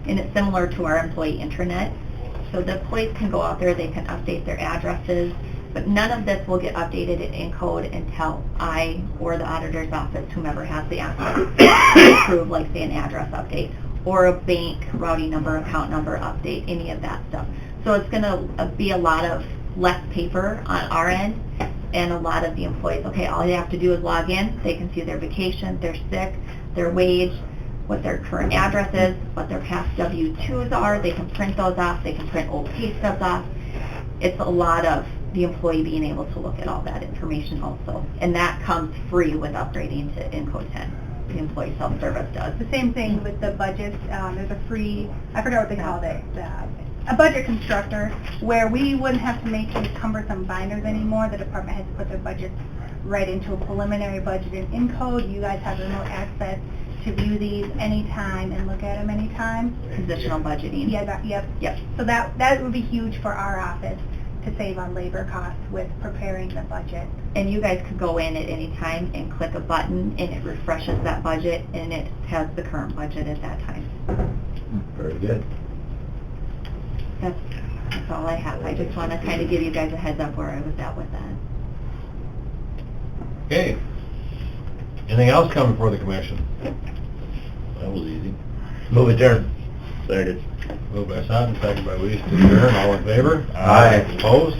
and it's similar to our employee intranet. So the employees can go out there, they can update their addresses, but none of this will get updated in Encode until I or the auditor's office, whomever has the access, approve, like say an address update or a bank routing number, account number update, any of that stuff. So it's going to be a lot of less paper on our end, and a lot of the employees, okay, all you have to do is log in, they can see their vacation, their sick, their wage, what their current address is, what their past W-2s are, they can print those off, they can print old pay stubs off. It's a lot of the employee being able to look at all that information also. And that comes free with upgrading to Encode 10. The employee self-service does. The same thing with the budgets. There's a free, I forgot what they called it, a budget constructor, where we wouldn't have to make these cumbersome binders anymore. The department has to put their budgets right into a preliminary budget in Encode. You guys have remote access to view these anytime and look at them anytime. Positional budgeting. Yeah, yep. So that would be huge for our office to save on labor costs with preparing the budget. And you guys could go in at any time and click a button, and it refreshes that budget, and it has the current budget at that time. Very good. That's all I have. I just want to kind of give you guys a heads up where I was at with that. Okay. Anything else coming before the commission? That was easy. Move adjourned. Second. Moved by Sutton, second by Weiss to adjourn. All in favor? Aye. Opposed?